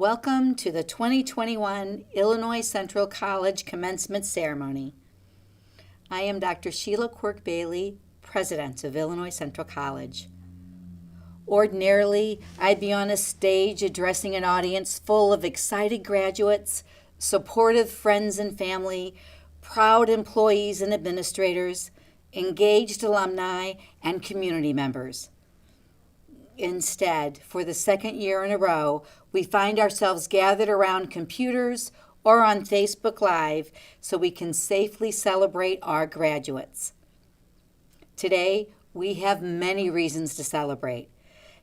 Welcome to the 2021 Illinois Central College Commencement Ceremony. I am Dr. Sheila Quirk-Bailey, President of Illinois Central College. Ordinarily, I'd be on a stage addressing an audience full of excited graduates, supportive friends and family, proud employees and administrators, engaged alumni, and community members. Instead, for the second year in a row, we find ourselves gathered around computers or on Facebook Live so we can safely celebrate our graduates. Today, we have many reasons to celebrate,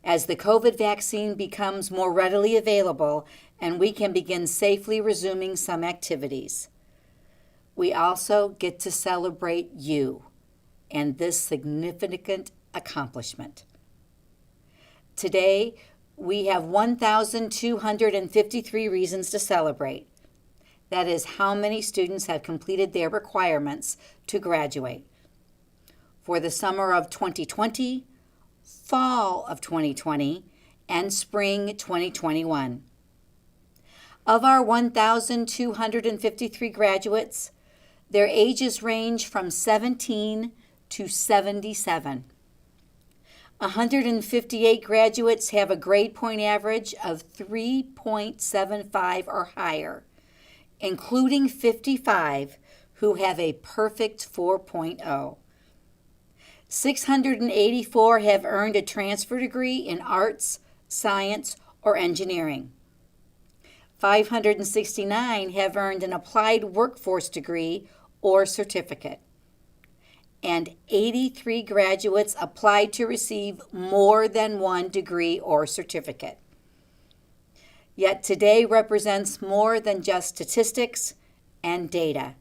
as the COVID vaccine becomes more readily available and we can begin safely resuming some activities. We also get to celebrate you and this significant accomplishment. Today, we have 1,253 reasons to celebrate. That is how many students have completed their requirements to graduate. For the summer of 2020, fall of 2020, and spring 2021. Of our 1,253 graduates, their ages range from 17 to 77. 158 graduates have a grade point average of 3.75 or higher, including 55 who have a perfect 4.0. 684 have earned a transfer degree in arts, science, or engineering. 569 have earned an applied workforce degree or certificate. And 83 graduates applied to receive more than one degree or certificate. Yet today represents more than just statistics and data.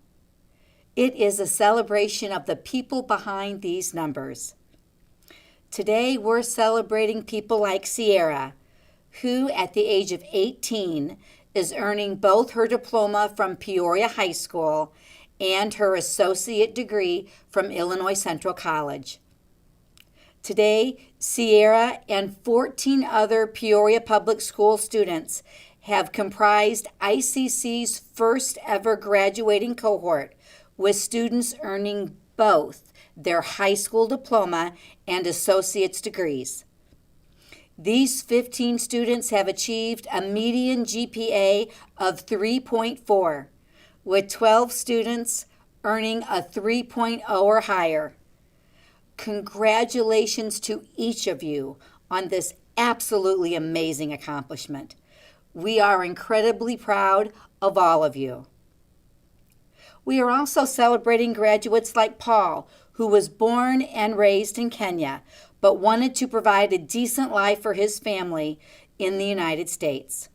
It is a celebration of the people behind these numbers. Today we're celebrating people like Sierra, who at the age of 18 is earning both her diploma from Peoria High School and her associate degree from Illinois Central College. Today, Sierra and 14 other Peoria Public School students have comprised ICC's first ever graduating cohort, with students earning both their high school diploma and associate's degrees. These 15 students have achieved a median GPA of 3.4, with 12 students earning a 3.0 or higher. Congratulations to each of you on this absolutely amazing accomplishment. We are incredibly proud of all of you. We are also celebrating graduates like Paul, who was born and raised in Kenya, but wanted to provide a decent life for his family in the United States.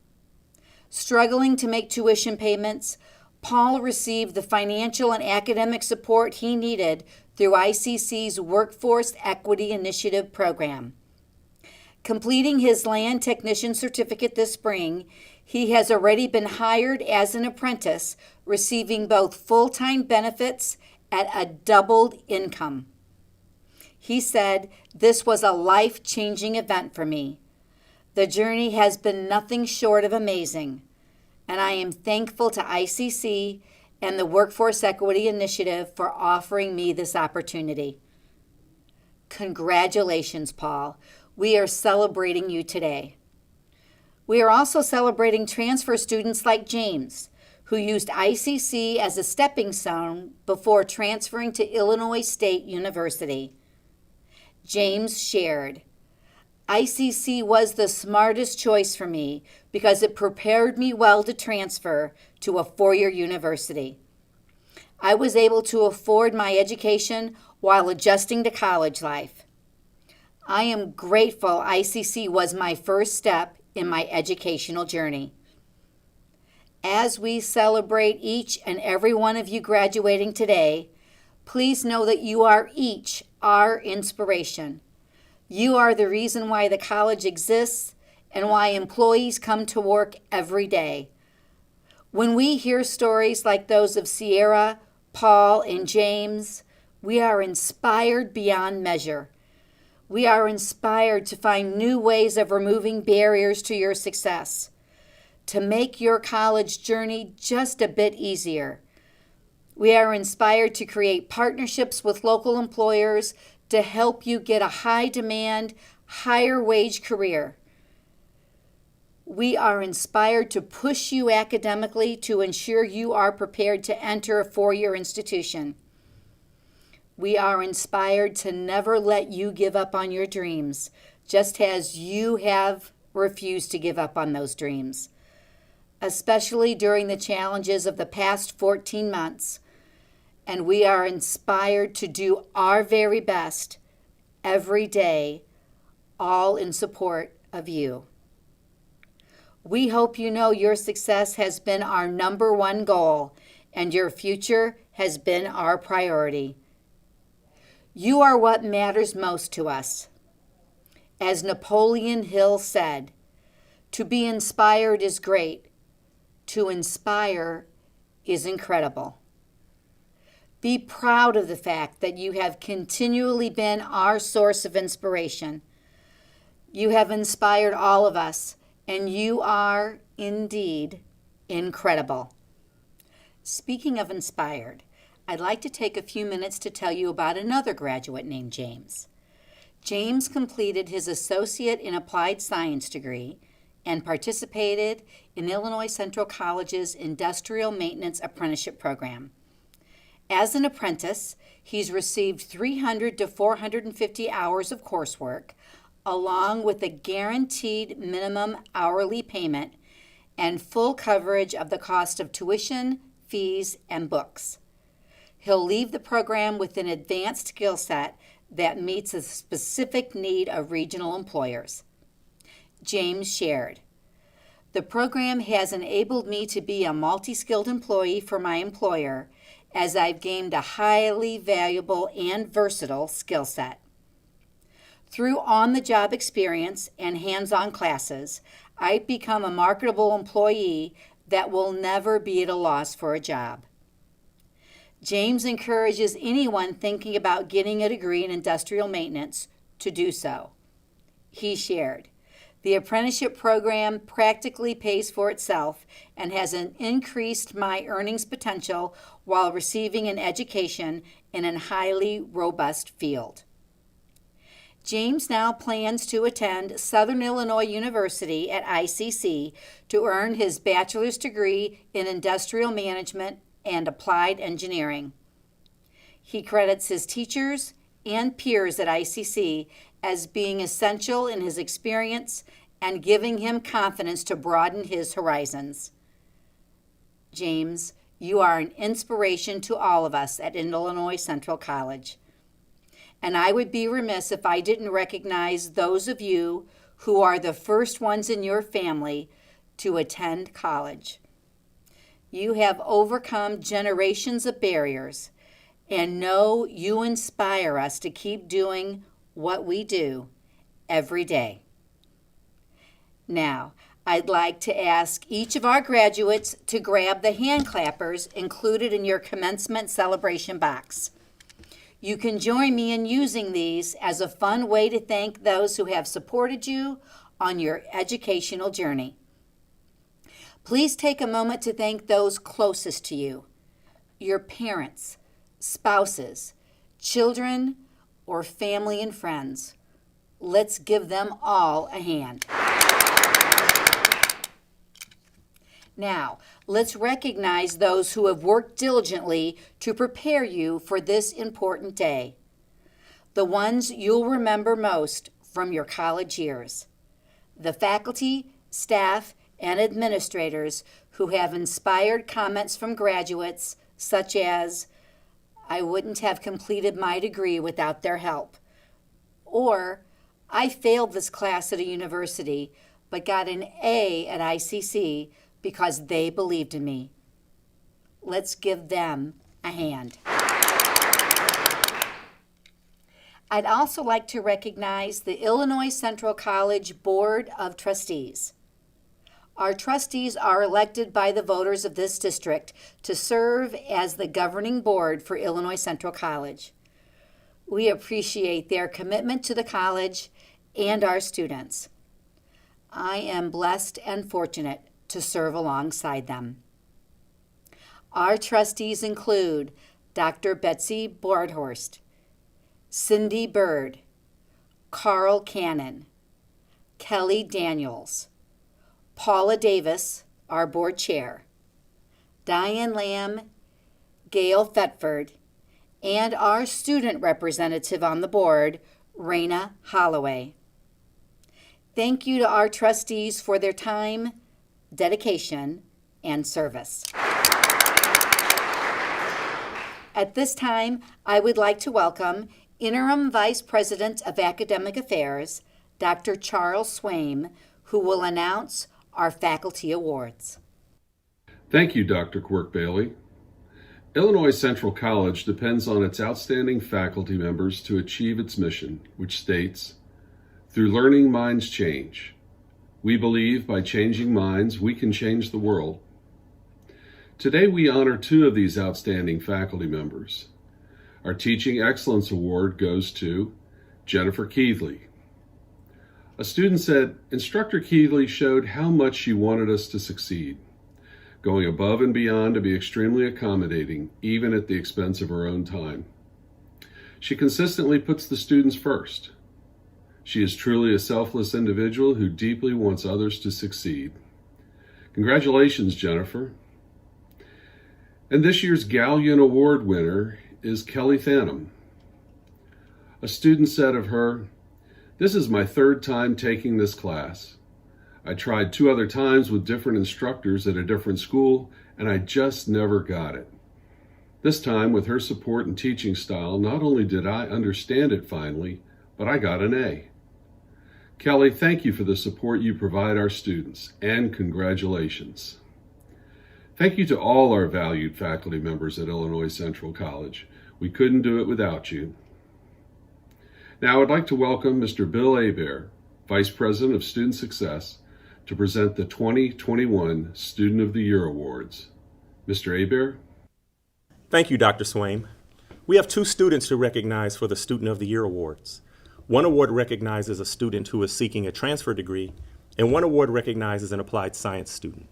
Struggling to make tuition payments, Paul received the financial and academic support he needed through ICC's Workforce Equity Initiative program. Completing his land technician certificate this spring, he has already been hired as an apprentice, receiving both full-time benefits at a doubled income. He said, "This was a life-changing event for me. The journey has been nothing short of amazing, and I am thankful to ICC and the Workforce Equity Initiative for offering me this opportunity." Congratulations, Paul. We are celebrating you today. We are also celebrating transfer students like James, who used ICC as a stepping stone before transferring to Illinois State University. James shared, "ICC was the smartest choice for me because it prepared me well to transfer to a four-year university. I was able to afford my education while adjusting to college life. I am grateful ICC was my first step in my educational journey." As we celebrate each and every one of you graduating today, please know that you are each our inspiration. You are the reason why the college exists and why employees come to work every day. When we hear stories like those of Sierra, Paul, and James, we are inspired beyond measure. We are inspired to find new ways of removing barriers to your success, to make your college journey just a bit easier. We are inspired to create partnerships with local employers to help you get a high-demand, higher-wage career. We are inspired to push you academically to ensure you are prepared to enter a four-year institution. We are inspired to never let you give up on your dreams, just as you have refused to give up on those dreams, especially during the challenges of the past 14 months. And we are inspired to do our very best every day, all in support of you. We hope you know your success has been our number one goal, and your future has been our priority. You are what matters most to us. As Napoleon Hill said, "To be inspired is great. To inspire is incredible." Be proud of the fact that you have continually been our source of inspiration. You have inspired all of us, and you are, indeed, incredible. Speaking of inspired, I'd like to take a few minutes to tell you about another graduate named James. James completed his Associate in Applied Science degree and participated in Illinois Central College's Industrial Maintenance Apprenticeship Program. As an apprentice, he's received 300 to 450 hours of coursework, along with a guaranteed minimum hourly payment and full coverage of the cost of tuition, fees, and books. He'll leave the program with an advanced skill set that meets the specific need of regional employers. James shared, "The program has enabled me to be a multi-skilled employee for my employer, as I've gained a highly valuable and versatile skill set. Through on-the-job experience and hands-on classes, I've become a marketable employee that will never be at a loss for a job." James encourages anyone thinking about getting a degree in industrial maintenance to do so. He shared, "The apprenticeship program practically pays for itself and has increased my earnings potential while receiving an education in a highly robust field." James now plans to attend Southern Illinois University at ICC to earn his bachelor's degree in industrial management and applied engineering. He credits his teachers and peers at ICC as being essential in his experience and giving him confidence to broaden his horizons. James, you are an inspiration to all of us at Illinois Central College. And I would be remiss if I didn't recognize those of you who are the first ones in your family to attend college. You have overcome generations of barriers, and know you inspire us to keep doing what we do every day. Now, I'd like to ask each of our graduates to grab the hand clappers included in your commencement celebration box. You can join me in using these as a fun way to thank those who have supported you on your educational journey. Please take a moment to thank those closest to you, your parents, spouses, children, or family and friends. Let's give them all a hand. Now, let's recognize those who have worked diligently to prepare you for this important day. The ones you'll remember most from your college years. The faculty, staff, and administrators who have inspired comments from graduates such as, "I wouldn't have completed my degree without their help," or "I failed this class at a university but got an A at ICC because they believed in me." Let's give them a hand. I'd also like to recognize the Illinois Central College Board of Trustees. Our trustees are elected by the voters of this district to serve as the governing board for Illinois Central College. We appreciate their commitment to the college and our students. I am blessed and fortunate to serve alongside them. Our trustees include Dr. Betsy Bordhorst, Cindy Bird, Carl Cannon, Kelly Daniels, Paula Davis, our board chair, Diane Lamb, Gail Thetford, and our student representative on the board, Raina Holloway. Thank you to our trustees for their time, dedication, and service. At this time, I would like to welcome Interim Vice President of Academic Affairs, Dr. Charles Swaim, who will announce our faculty awards. Thank you, Dr. Quirk-Bailey. Illinois Central College depends on its outstanding faculty members to achieve its mission, which states, "Through learning, minds change. We believe by changing minds, we can change the world." Today, we honor two of these outstanding faculty members. Our Teaching Excellence Award goes to Jennifer Keithley. A student said, "Instructor Keithley showed how much she wanted us to succeed, going above and beyond to be extremely accommodating, even at the expense of her own time. She consistently puts the students first. She is truly a selfless individual who deeply wants others to succeed." Congratulations, Jennifer. And this year's Galleon Award winner is Kelly Phantom. A student said of her, "This is my third time taking this class. I tried 2 other times with different instructors at a different school, and I just never got it. This time, with her support and teaching style, not only did I understand it finally, but I got an A." Kelly, thank you for the support you provide our students, and congratulations. Thank you to all our valued faculty members at Illinois Central College. We couldn't do it without you. Now I'd like to welcome Mr. Bill Hebert, Vice President of Student Success, to present the 2021 Student of the Year Awards. Mr. Hebert? Thank you, Dr. Swaim. We have 2 students to recognize for the Student of the Year Awards. One award recognizes a student who is seeking a transfer degree, and one award recognizes an applied science student.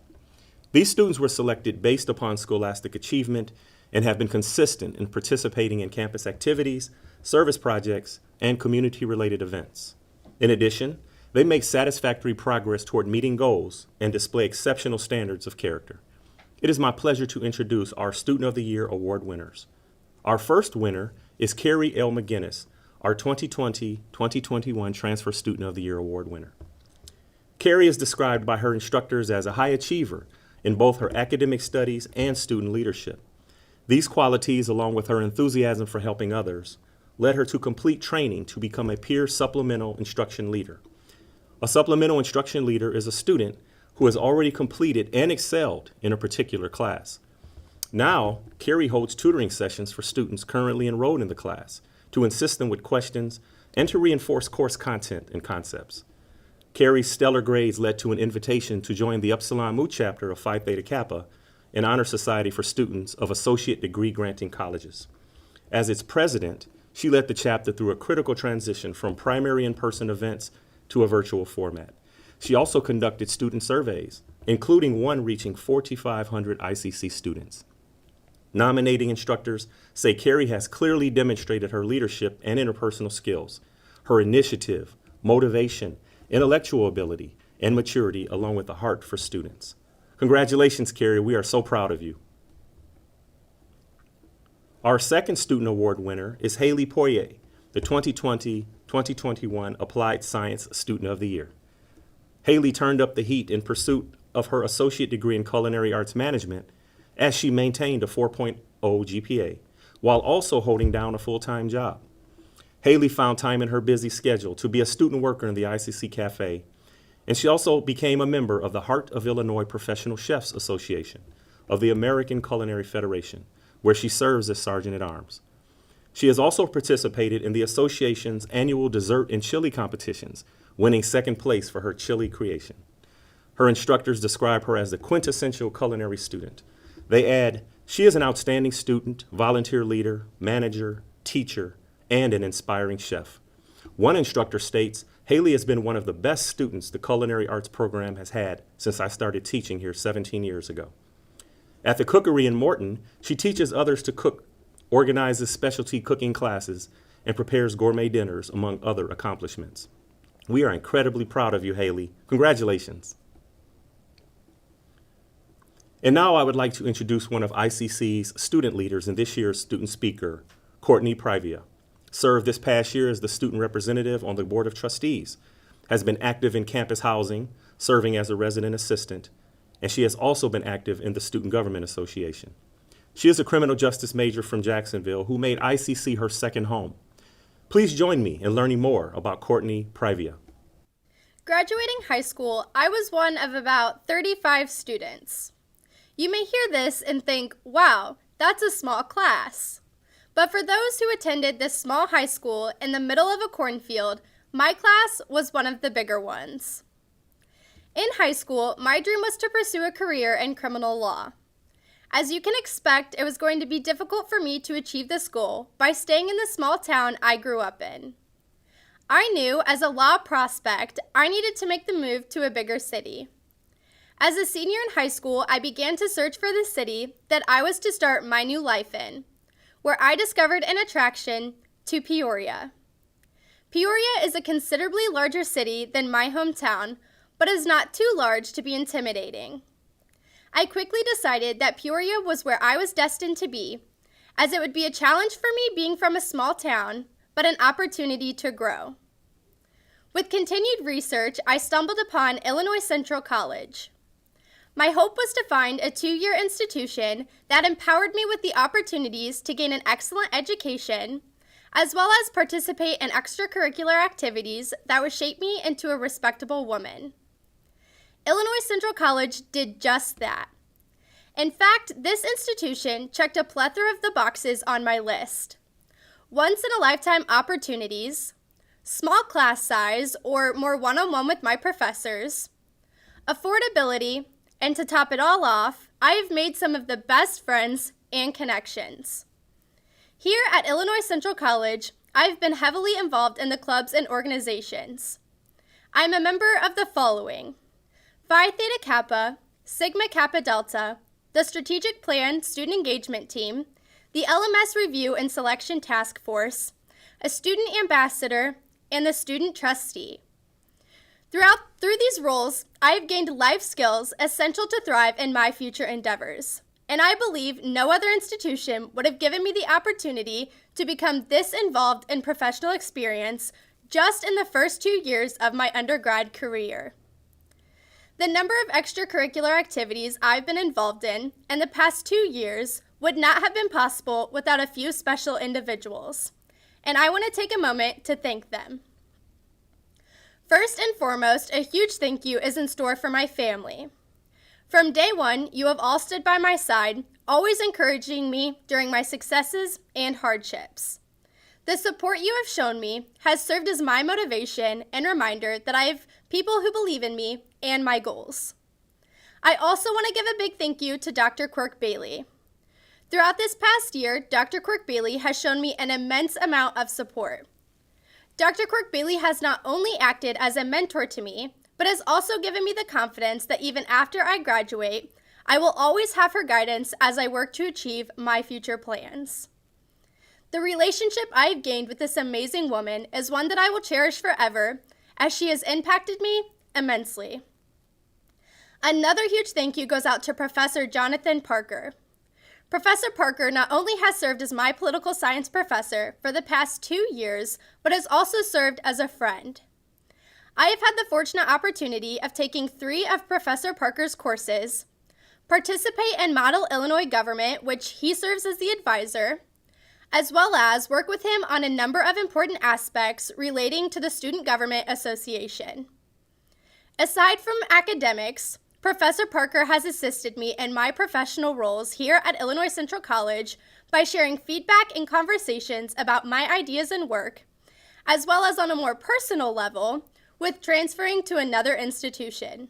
These students were selected based upon scholastic achievement and have been consistent in participating in campus activities, service projects, and community-related events. In addition, they make satisfactory progress toward meeting goals and display exceptional standards of character. It is my pleasure to introduce our Student of the Year Award winners. Our first winner is Carrie L Mcginnis, our 2020-2021 Transfer Student of the Year Award winner. Carrie is described by her instructors as a high achiever in both her academic studies and student leadership. These qualities, along with her enthusiasm for helping others, led her to complete training to become a peer supplemental instruction leader. A supplemental instruction leader is a student who has already completed and excelled in a particular class. Now, Carrie holds tutoring sessions for students currently enrolled in the class to assist them with questions and to reinforce course content and concepts. Carrie's stellar grades led to an invitation to join the Upsilon Mu chapter of Phi Theta Kappa, an honor society for students of associate degree granting colleges. As its president, she led the chapter through a critical transition from primary in-person events to a virtual format. She also conducted student surveys, including one reaching 4,500 ICC students. Nominating instructors say Carrie has clearly demonstrated her leadership and interpersonal skills, her initiative, motivation, intellectual ability, and maturity, along with a heart for students. Congratulations, Carrie. We are so proud of you. Our second student award winner is Haley Poyet, the 2020-2021 Applied Science Student of the Year. Haley turned up the heat in pursuit of her associate degree in culinary arts management as she maintained a 4.0 GPA while also holding down a full-time job. Haley found time in her busy schedule to be a student worker in the ICC Cafe, and she also became a member of the Heart of Illinois Professional Chefs Association of the American Culinary Federation, where she serves as Sergeant-at-Arms. She has also participated in the association's annual dessert and chili competitions, winning second place for her chili creation. Her instructors describe her as the quintessential culinary student. They add, she is an outstanding student, volunteer leader, manager, teacher, and an inspiring chef. One instructor states, Haley has been one of the best students the culinary arts program has had since I started teaching here 17 years ago. At the Cookery in Morton, she teaches others to cook, organizes specialty cooking classes, and prepares gourmet dinners, among other accomplishments. We are incredibly proud of you, Haley. Congratulations. And now I would like to introduce one of ICC's student leaders and this year's student speaker, Courtney Privia. Served this past year as the student representative on the Board of Trustees, has been active in campus housing, serving as a resident assistant, and she has also been active in the Student Government Association. She is a criminal justice major from Jacksonville who made ICC her second home. Please join me in learning more about Courtney Privia. Graduating high school, I was one of about 35 students. You may hear this and think, wow, that's a small class. But for those who attended this small high school in the middle of a cornfield, my class was one of the bigger ones. In high school, my dream was to pursue a career in criminal law. As you can expect, it was going to be difficult for me to achieve this goal by staying in the small town I grew up in. I knew as a law prospect, I needed to make the move to a bigger city. As a senior in high school, I began to search for the city that I was to start my new life in, where I discovered an attraction to Peoria. Peoria is a considerably larger city than my hometown, but is not too large to be intimidating. I quickly decided that Peoria was where I was destined to be, as it would be a challenge for me being from a small town, but an opportunity to grow. With continued research, I stumbled upon Illinois Central College. My hope was to find a 2-year institution that empowered me with the opportunities to gain an excellent education, as well as participate in extracurricular activities that would shape me into a respectable woman. Illinois Central College did just that. In fact, this institution checked a plethora of the boxes on my list. Once-in-a-lifetime opportunities, small class size or more one-on-one with my professors, affordability, and to top it all off, I have made some of the best friends and connections. Here at Illinois Central College, I've been heavily involved in the clubs and organizations. I'm a member of the following: Phi Theta Kappa, Sigma Kappa Delta, the Strategic Plan Student Engagement Team, the LMS Review and Selection Task Force, a Student Ambassador, and the Student Trustee. Through these roles, I have gained life skills essential to thrive in my future endeavors, and I believe no other institution would have given me the opportunity to become this involved in professional experience just in the first 2 years of my undergrad career. The number of extracurricular activities I've been involved in the past 2 years would not have been possible without a few special individuals, and I want to take a moment to thank them. First and foremost, a huge thank you is in store for my family. From day one, you have all stood by my side, always encouraging me during my successes and hardships. The support you have shown me has served as my motivation and reminder that I have people who believe in me and my goals. I also want to give a big thank you to Dr. Quirk Bailey. Throughout this past year, Dr. Quirk Bailey has shown me an immense amount of support. Dr. Quirk Bailey has not only acted as a mentor to me, but has also given me the confidence that even after I graduate, I will always have her guidance as I work to achieve my future plans. The relationship I have gained with this amazing woman is one that I will cherish forever, as she has impacted me immensely. Another huge thank you goes out to Professor Jonathan Parker. Professor Parker not only has served as my political science professor for the past 2 years, but has also served as a friend. I have had the fortunate opportunity of taking 3 of Professor Parker's courses, participate in Model Illinois Government, which he serves as the advisor, as well as work with him on a number of important aspects relating to the Student Government Association. Aside from academics, Professor Parker has assisted me in my professional roles here at Illinois Central College by sharing feedback and conversations about my ideas and work, as well as on a more personal level with transferring to another institution.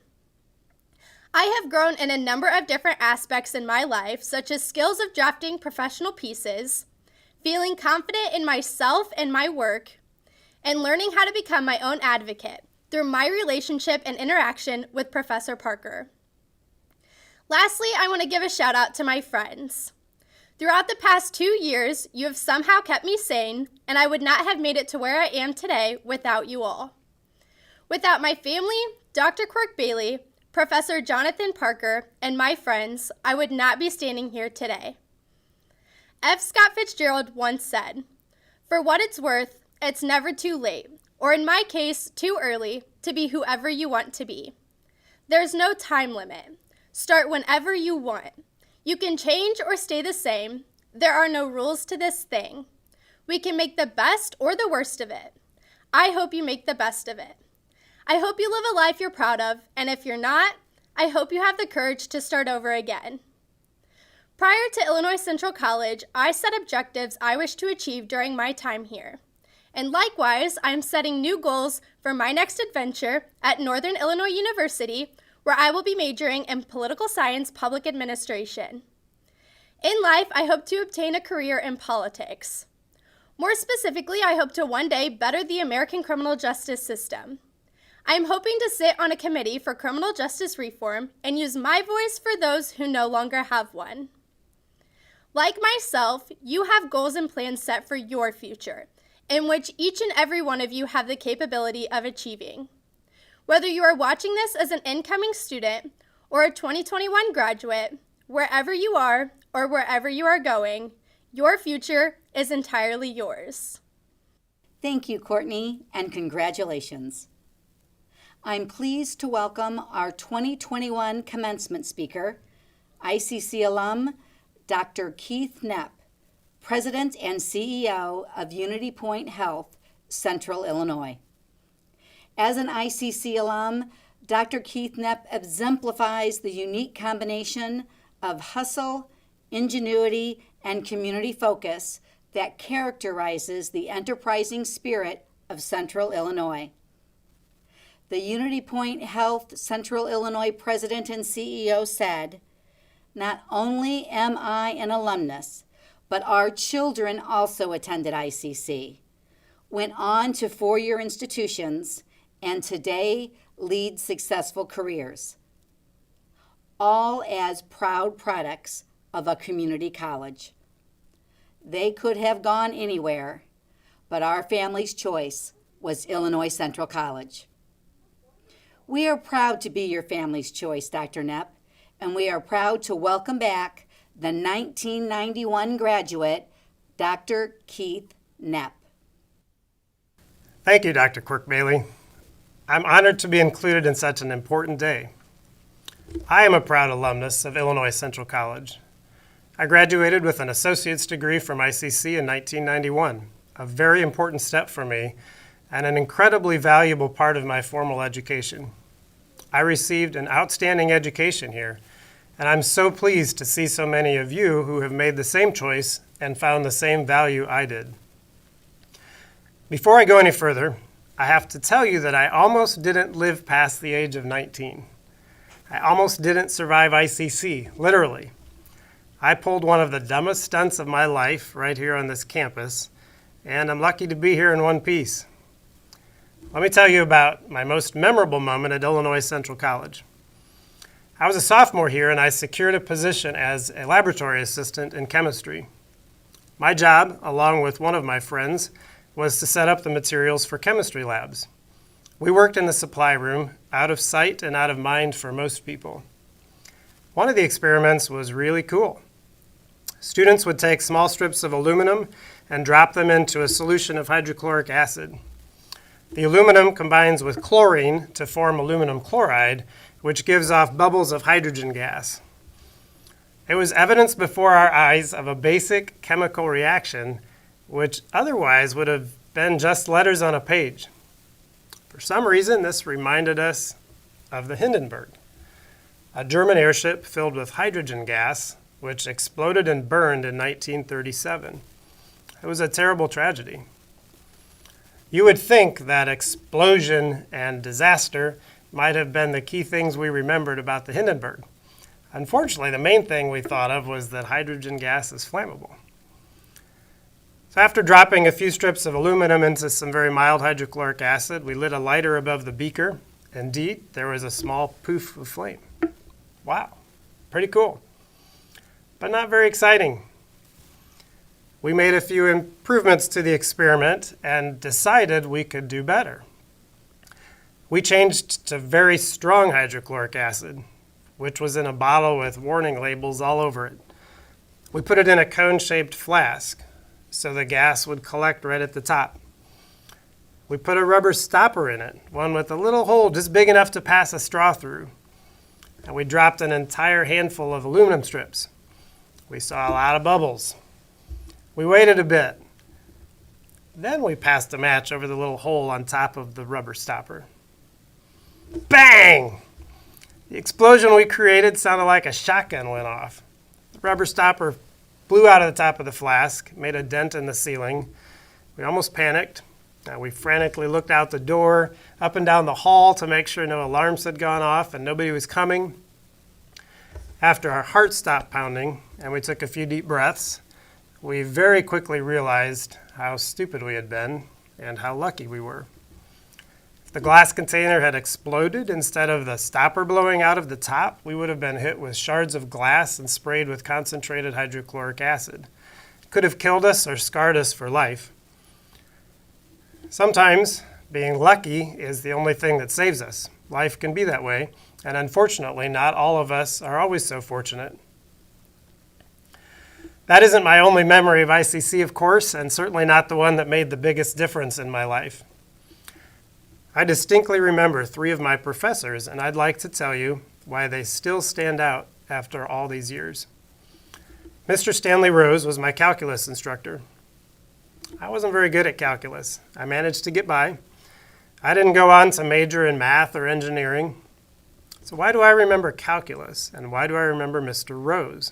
I have grown in a number of different aspects in my life, such as skills of drafting professional pieces, feeling confident in myself and my work, and learning how to become my own advocate through my relationship and interaction with Professor Parker. Lastly, I want to give a shout out to my friends. Throughout the past 2 years, you have somehow kept me sane, and I would not have made it to where I am today without you all. Without my family, Dr. Quirk Bailey, Professor Jonathan Parker, and my friends, I would not be standing here today. F. Scott Fitzgerald once said, "For what it's worth, it's never too late, or in my case, too early, to be whoever you want to be. There's no time limit. Start whenever you want. You can change or stay the same. There are no rules to this thing. We can make the best or the worst of it. I hope you make the best of it. I hope you live a life you're proud of, and if you're not, I hope you have the courage to start over again." Prior to Illinois Central College, I set objectives I wish to achieve during my time here. And likewise, I am setting new goals for my next adventure at Northern Illinois University, where I will be majoring in political science public administration. In life, I hope to obtain a career in politics. More specifically, I hope to one day better the American criminal justice system. I am hoping to sit on a committee for criminal justice reform and use my voice for those who no longer have one. Like myself, you have goals and plans set for your future, in which each and every one of you have the capability of achieving. Whether you are watching this as an incoming student or a 2021 graduate, wherever you are or wherever you are going, your future is entirely yours. Thank you, Courtney, and congratulations. I'm pleased to welcome our 2021 commencement speaker, ICC alum, Dr. Keith Knepp, President and CEO of Unity Point Health, Central Illinois. As an ICC alum, Dr. Keith Knepp exemplifies the unique combination of hustle, ingenuity, and community focus that characterizes the enterprising spirit of Central Illinois. The Unity Point Health Central Illinois President and CEO said, "Not only am I an alumnus, but our children also attended ICC, went on to four-year institutions, and today lead successful careers, all as proud products of a community college. They could have gone anywhere, but our family's choice was Illinois Central College." We are proud to be your family's choice, Dr. Knepp, and we are proud to welcome back the 1991 graduate, Dr. Keith Knepp. Thank you, Dr. Quirk Bailey. I'm honored to be included in such an important day. I am a proud alumnus of Illinois Central College. I graduated with an associate's degree from ICC in 1991, a very important step for me and an incredibly valuable part of my formal education. I received an outstanding education here, and I'm so pleased to see so many of you who have made the same choice and found the same value I did. Before I go any further, I have to tell you that I almost didn't live past the age of 19. I almost didn't survive ICC, literally. I pulled one of the dumbest stunts of my life right here on this campus, and I'm lucky to be here in one piece. Let me tell you about my most memorable moment at Illinois Central College. I was a sophomore here, and I secured a position as a laboratory assistant in chemistry. My job, along with one of my friends, was to set up the materials for chemistry labs. We worked in the supply room, out of sight and out of mind for most people. One of the experiments was really cool. Students would take small strips of aluminum and drop them into a solution of hydrochloric acid. The aluminum combines with chlorine to form aluminum chloride, which gives off bubbles of hydrogen gas. It was evidence before our eyes of a basic chemical reaction, which otherwise would have been just letters on a page. For some reason, this reminded us of the Hindenburg, a German airship filled with hydrogen gas, which exploded and burned in 1937. It was a terrible tragedy. You would think that explosion and disaster might have been the key things we remembered about the Hindenburg. Unfortunately, the main thing we thought of was that hydrogen gas is flammable. So after dropping a few strips of aluminum into some very mild hydrochloric acid, we lit a lighter above the beaker. Indeed, there was a small poof of flame. Wow, pretty cool, but not very exciting. We made a few improvements to the experiment and decided we could do better. We changed to very strong hydrochloric acid, which was in a bottle with warning labels all over it. We put it in a cone-shaped flask so the gas would collect right at the top. We put a rubber stopper in it, one with a little hole just big enough to pass a straw through. And we dropped an entire handful of aluminum strips. We saw a lot of bubbles. We waited a bit. Then we passed a match over the little hole on top of the rubber stopper. Bang! The explosion we created sounded like a shotgun went off. The rubber stopper blew out of the top of the flask, made a dent in the ceiling. We almost panicked. We frantically looked out the door, up and down the hall to make sure no alarms had gone off and nobody was coming. After our heart stopped pounding and we took a few deep breaths, we very quickly realized how stupid we had been and how lucky we were. If the glass container had exploded instead of the stopper blowing out of the top, we would have been hit with shards of glass and sprayed with concentrated hydrochloric acid. It could have killed us or scarred us for life. Sometimes being lucky is the only thing that saves us. Life can be that way, and unfortunately, not all of us are always so fortunate. That isn't my only memory of ICC, of course, and certainly not the one that made the biggest difference in my life. I distinctly remember 3 of my professors, and I'd like to tell you why they still stand out after all these years. Mr. Stanley Rose was my calculus instructor. I wasn't very good at calculus. I managed to get by. I didn't go on to major in math or engineering. So why do I remember calculus, and why do I remember Mr. Rose?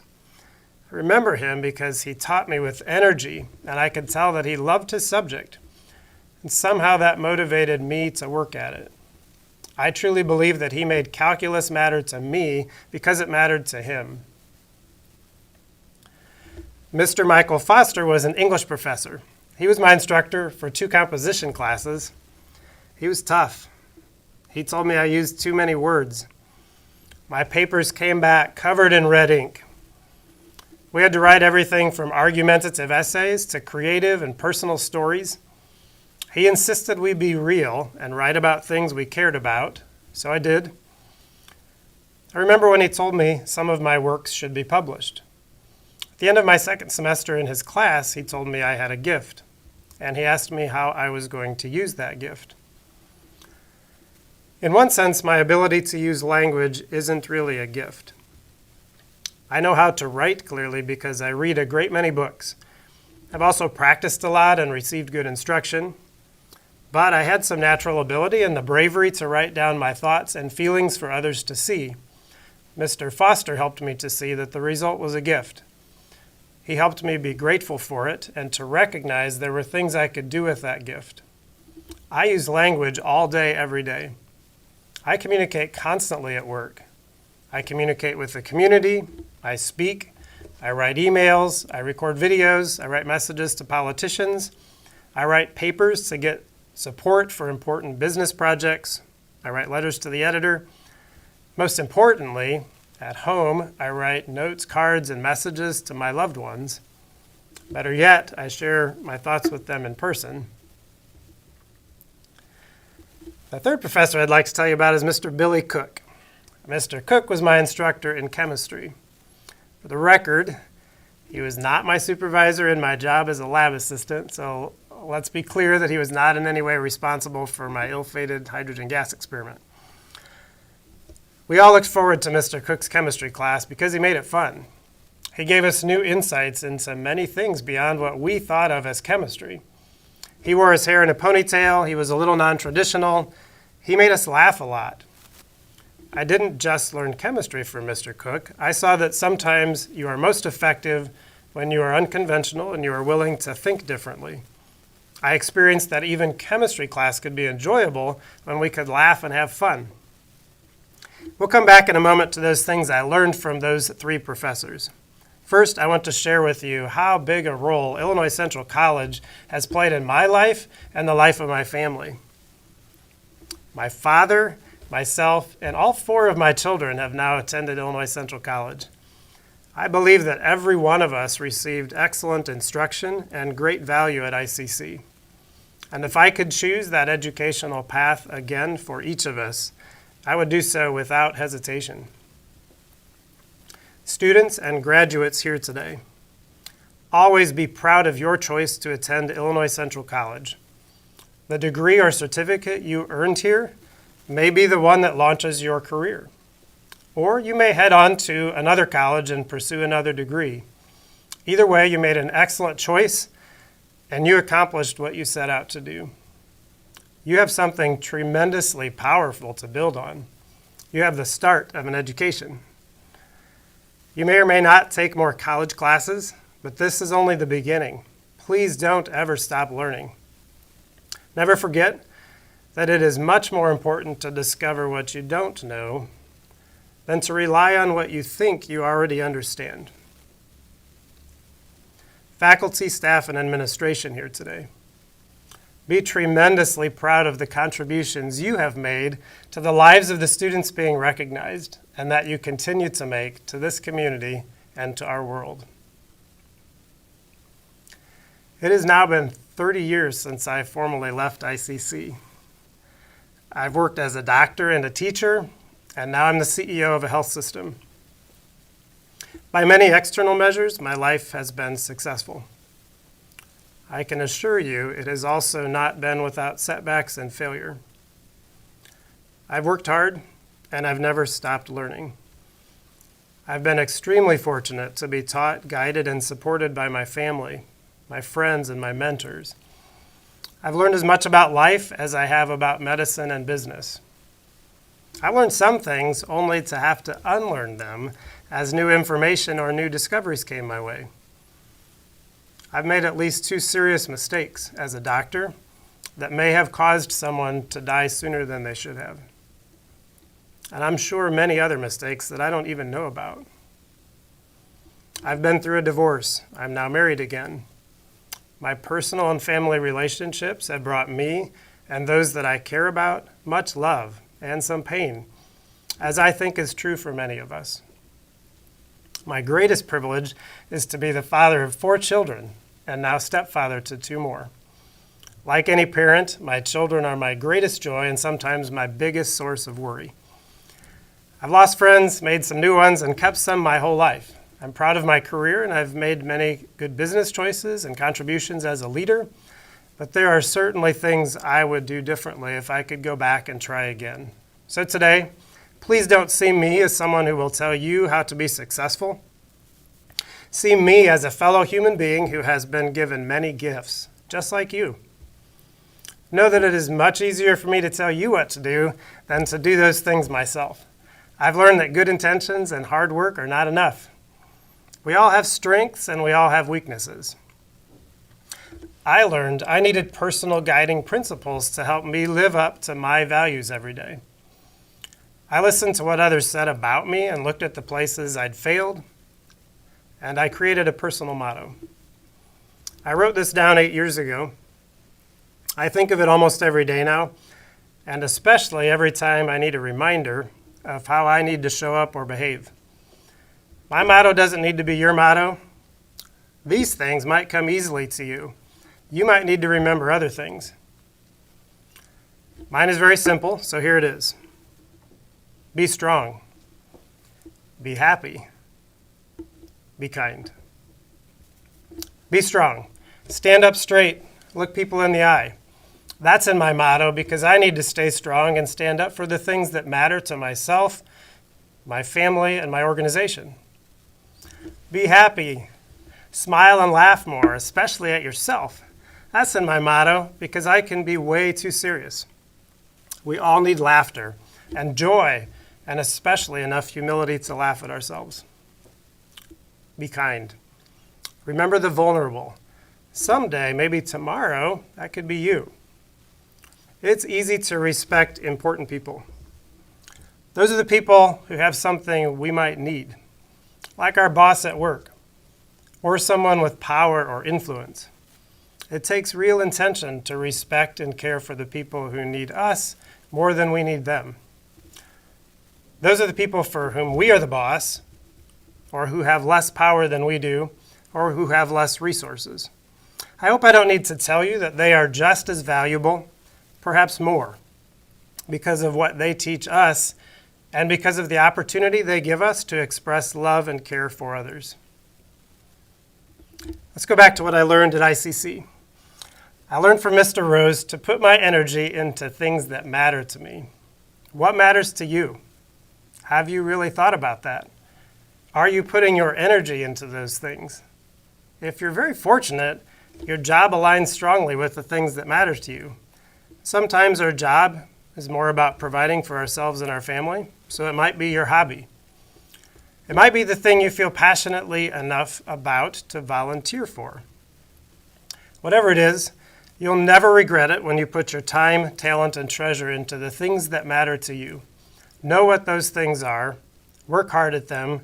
I remember him because he taught me with energy, and I could tell that he loved his subject. And somehow that motivated me to work at it. I truly believe that he made calculus matter to me because it mattered to him. Mr. Michael Foster was an English professor. He was my instructor for 2 composition classes. He was tough. He told me I used too many words. My papers came back covered in red ink. We had to write everything from argumentative essays to creative and personal stories. He insisted we be real and write about things we cared about, so I did. I remember when he told me some of my works should be published. At the end of my 2nd semester in his class, he told me I had a gift, and he asked me how I was going to use that gift. In one sense, my ability to use language isn't really a gift. I know how to write clearly because I read a great many books. I've also practiced a lot and received good instruction. But I had some natural ability and the bravery to write down my thoughts and feelings for others to see. Mr. Foster helped me to see that the result was a gift. He helped me be grateful for it and to recognize there were things I could do with that gift. I use language all day, every day. I communicate constantly at work. I communicate with the community. I speak. I write emails. I record videos. I write messages to politicians. I write papers to get support for important business projects. I write letters to the editor. Most importantly, at home, I write notes, cards, and messages to my loved ones. Better yet, I share my thoughts with them in person. The 3rd professor I'd like to tell you about is Mr. Billy Cook. Mr. Cook was my instructor in chemistry. For the record, he was not my supervisor in my job as a lab assistant, so let's be clear that he was not in any way responsible for my ill-fated hydrogen gas experiment. We all looked forward to Mr. Cook's chemistry class because he made it fun. He gave us new insights into many things beyond what we thought of as chemistry. He wore his hair in a ponytail. He was a little non-traditional. He made us laugh a lot. I didn't just learn chemistry from Mr. Cook. I saw that sometimes you are most effective when you are unconventional and you are willing to think differently. I experienced that even chemistry class could be enjoyable when we could laugh and have fun. We'll come back in a moment to those things I learned from those 3 professors. First, I want to share with you how big a role Illinois Central College has played in my life and the life of my family. My father, myself, and all 4 of my children have now attended Illinois Central College. I believe that every one of us received excellent instruction and great value at ICC. And if I could choose that educational path again for each of us, I would do so without hesitation. Students and graduates here today, always be proud of your choice to attend Illinois Central College. The degree or certificate you earned here may be the one that launches your career. Or you may head on to another college and pursue another degree. Either way, you made an excellent choice and you accomplished what you set out to do. You have something tremendously powerful to build on. You have the start of an education. You may or may not take more college classes, but this is only the beginning. Please don't ever stop learning. Never forget that it is much more important to discover what you don't know than to rely on what you think you already understand. Faculty, staff, and administration here today, be tremendously proud of the contributions you have made to the lives of the students being recognized and that you continue to make to this community and to our world. It has now been 30 years since I formally left ICC. I've worked as a doctor and a teacher, and now I'm the CEO of a health system. By many external measures, my life has been successful. I can assure you it has also not been without setbacks and failure. I've worked hard, and I've never stopped learning. I've been extremely fortunate to be taught, guided, and supported by my family, my friends, and my mentors. I've learned as much about life as I have about medicine and business. I learned some things only to have to unlearn them as new information or new discoveries came my way. I've made at least 2 serious mistakes as a doctor that may have caused someone to die sooner than they should have. And I'm sure many other mistakes that I don't even know about. I've been through a divorce. I'm now married again. My personal and family relationships have brought me and those that I care about much love and some pain, as I think is true for many of us. My greatest privilege is to be the father of 4 children and now stepfather to 2 more. Like any parent, my children are my greatest joy and sometimes my biggest source of worry. I've lost friends, made some new ones, and kept some my whole life. I'm proud of my career, and I've made many good business choices and contributions as a leader, but there are certainly things I would do differently if I could go back and try again. So today, please don't see me as someone who will tell you how to be successful. See me as a fellow human being who has been given many gifts, just like you. Know that it is much easier for me to tell you what to do than to do those things myself. I've learned that good intentions and hard work are not enough. We all have strengths and we all have weaknesses. I learned I needed personal guiding principles to help me live up to my values every day. I listened to what others said about me and looked at the places I'd failed, and I created a personal motto. I wrote this down 8 years ago. I think of it almost every day now, and especially every time I need a reminder of how I need to show up or behave. My motto doesn't need to be your motto. These things might come easily to you. You might need to remember other things. Mine is very simple, so here it is. Be strong. Be happy. Be kind. Be strong. Stand up straight. Look people in the eye. That's in my motto because I need to stay strong and stand up for the things that matter to myself, my family, and my organization. Be happy. Smile and laugh more, especially at yourself. That's in my motto because I can be way too serious. We all need laughter and joy, and especially enough humility to laugh at ourselves. Be kind. Remember the vulnerable. Someday, maybe tomorrow, that could be you. It's easy to respect important people. Those are the people who have something we might need, like our boss at work, or someone with power or influence. It takes real intention to respect and care for the people who need us more than we need them. Those are the people for whom we are the boss, or who have less power than we do, or who have less resources. I hope I don't need to tell you that they are just as valuable, perhaps more, because of what they teach us and because of the opportunity they give us to express love and care for others. Let's go back to what I learned at ICC. I learned from Mr. Rose to put my energy into things that matter to me. What matters to you? Have you really thought about that? Are you putting your energy into those things? If you're very fortunate, your job aligns strongly with the things that matter to you. Sometimes our job is more about providing for ourselves and our family, so it might be your hobby. It might be the thing you feel passionately enough about to volunteer for. Whatever it is, you'll never regret it when you put your time, talent, and treasure into the things that matter to you. Know what those things are, work hard at them,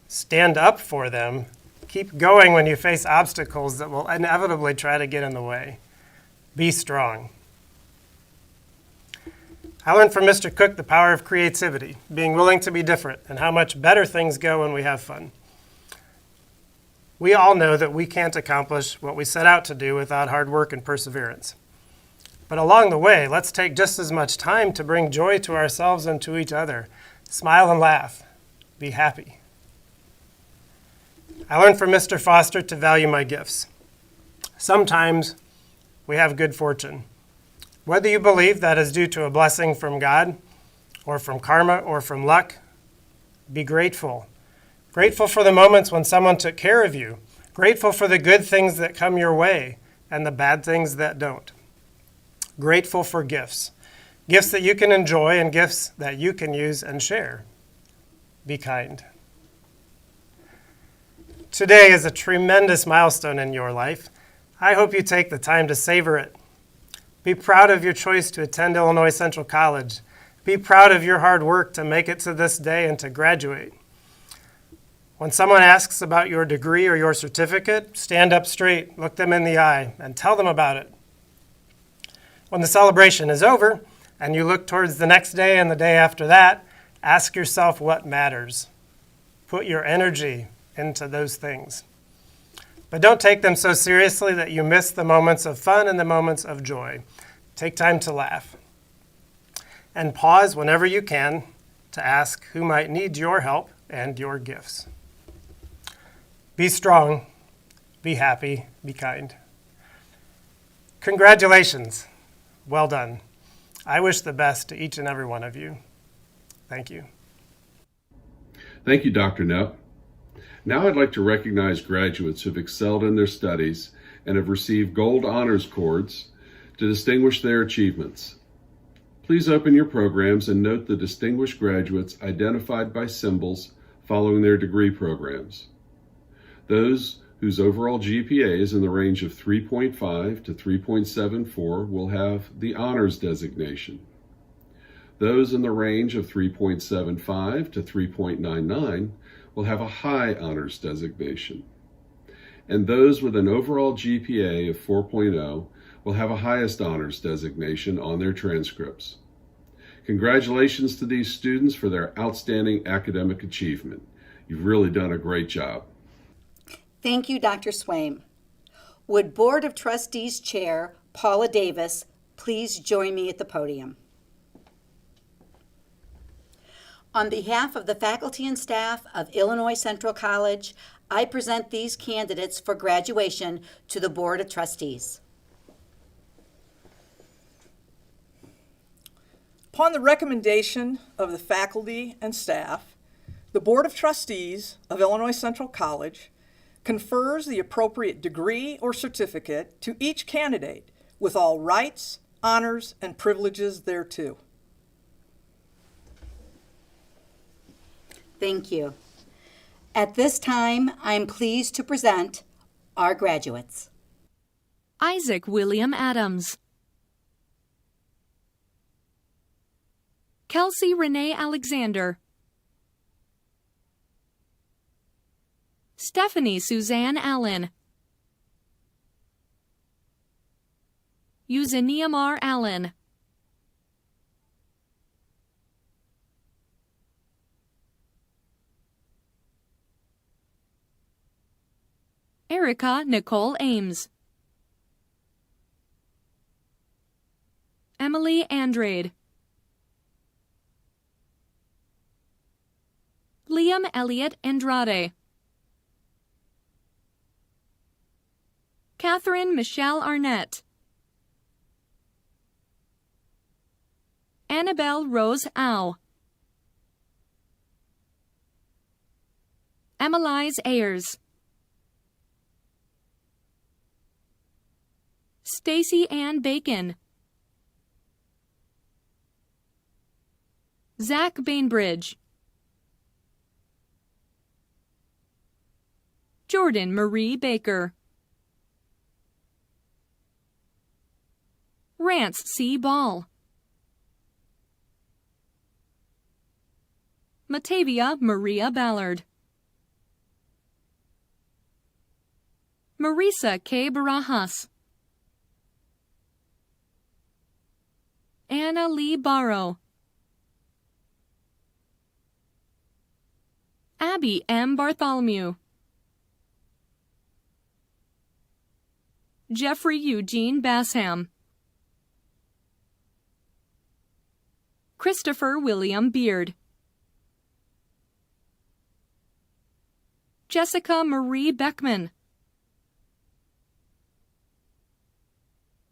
stand up for them, keep going when you face obstacles that will inevitably try to get in the way. Be strong. I learned from Mr. Cook the power of creativity, being willing to be different, and how much better things go when we have fun. We all know that we can't accomplish what we set out to do without hard work and perseverance. But along the way, let's take just as much time to bring joy to ourselves and to each other. Smile and laugh. Be happy. I learned from Mr. Foster to value my gifts. Sometimes we have good fortune. Whether you believe that is due to a blessing from God, or from karma, or from luck, be grateful. Grateful for the moments when someone took care of you. Grateful for the good things that come your way and the bad things that don't. Grateful for gifts. Gifts that you can enjoy and gifts that you can use and share. Be kind. Today is a tremendous milestone in your life. I hope you take the time to savor it. Be proud of your choice to attend Illinois Central College. Be proud of your hard work to make it to this day and to graduate. When someone asks about your degree or your certificate, stand up straight, look them in the eye, and tell them about it. When the celebration is over, and you look towards the next day and the day after that, ask yourself what matters. Put your energy into those things. But don't take them so seriously that you miss the moments of fun and the moments of joy. Take time to laugh. And pause whenever you can to ask who might need your help and your gifts. Be strong, be happy, be kind. Congratulations. Well done. I wish the best to each and every one of you. Thank you. Thank you, Dr. Knepp. Now I'd like to recognize graduates who have excelled in their studies and have received gold honors cords to distinguish their achievements. Please open your programs and note the distinguished graduates identified by symbols following their degree programs. Those whose overall GPA is in the range of 3.5 to 3.74 will have the honors designation. Those in the range of 3.75 to 3.99 will have a high honors designation. And those with an overall GPA of 4.0 will have a highest honors designation on their transcripts. Congratulations to these students for their outstanding academic achievement. You've really done a great job. Thank you, Dr. Swaim. Would Board of Trustees Chair Paula Davis please join me at the podium? On behalf of the faculty and staff of Illinois Central College, I present these candidates for graduation to the Board of Trustees. Upon the recommendation of the faculty and staff, the Board of Trustees of Illinois Central College confers the appropriate degree or certificate to each candidate with all rights, honors, and privileges thereto. Thank you. At this time, I'm pleased to present our graduates. Isaac William Adams, Kelsey Renee Alexander, Stephanie Suzanne Allen, Uzeniamar Allen, Erica Nicole Ames, Emily Andrade, Liam Elliott Andrade, Catherine Michelle Arnett, Annabelle Rose Au, Emilise Ayers, Stacy Ann Bacon, Zach Bainbridge, Jordan Marie Baker, Rance C. Ball, Matavia Maria Ballard, Marisa K. Barajas, Anna Lee Barrow, Abby M. Bartholomew, Jeffrey Eugene Bassham, Christopher William Beard, Jessica Marie Beckman,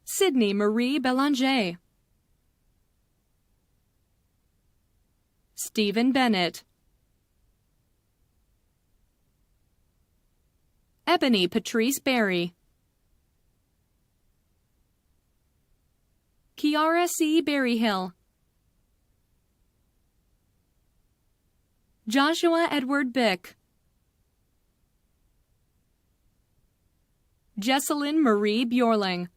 Sydney Marie Belanger, Stephen Bennett, Ebony Patrice Berry, Kiara C. Berryhill, Joshua Edward Bick, Jesselyn Marie Bjorling,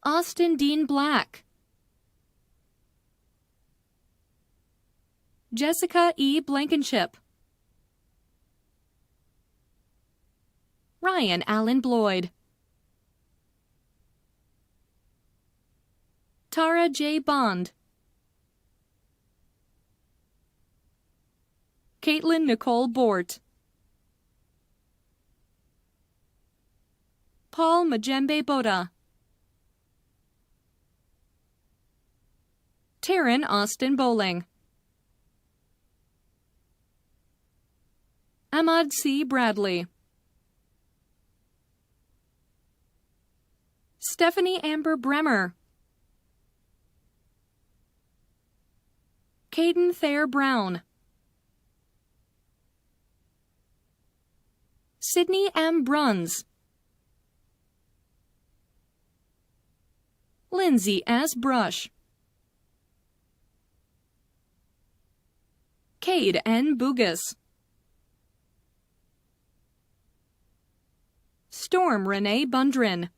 Austin Dean Black, Jessica E. Blankenship, Ryan Allen Bloyd, Tara J. Bond, Caitlin Nicole Bort, Paul Majembe Boda, Taryn Austin Bowling, Ahmad C. Bradley, Stephanie Amber Bremer, Caden Thayer Brown, Sydney M. Bruns, Lindsay S. Brush, Cade N. Bugas, Storm Renee Bundren,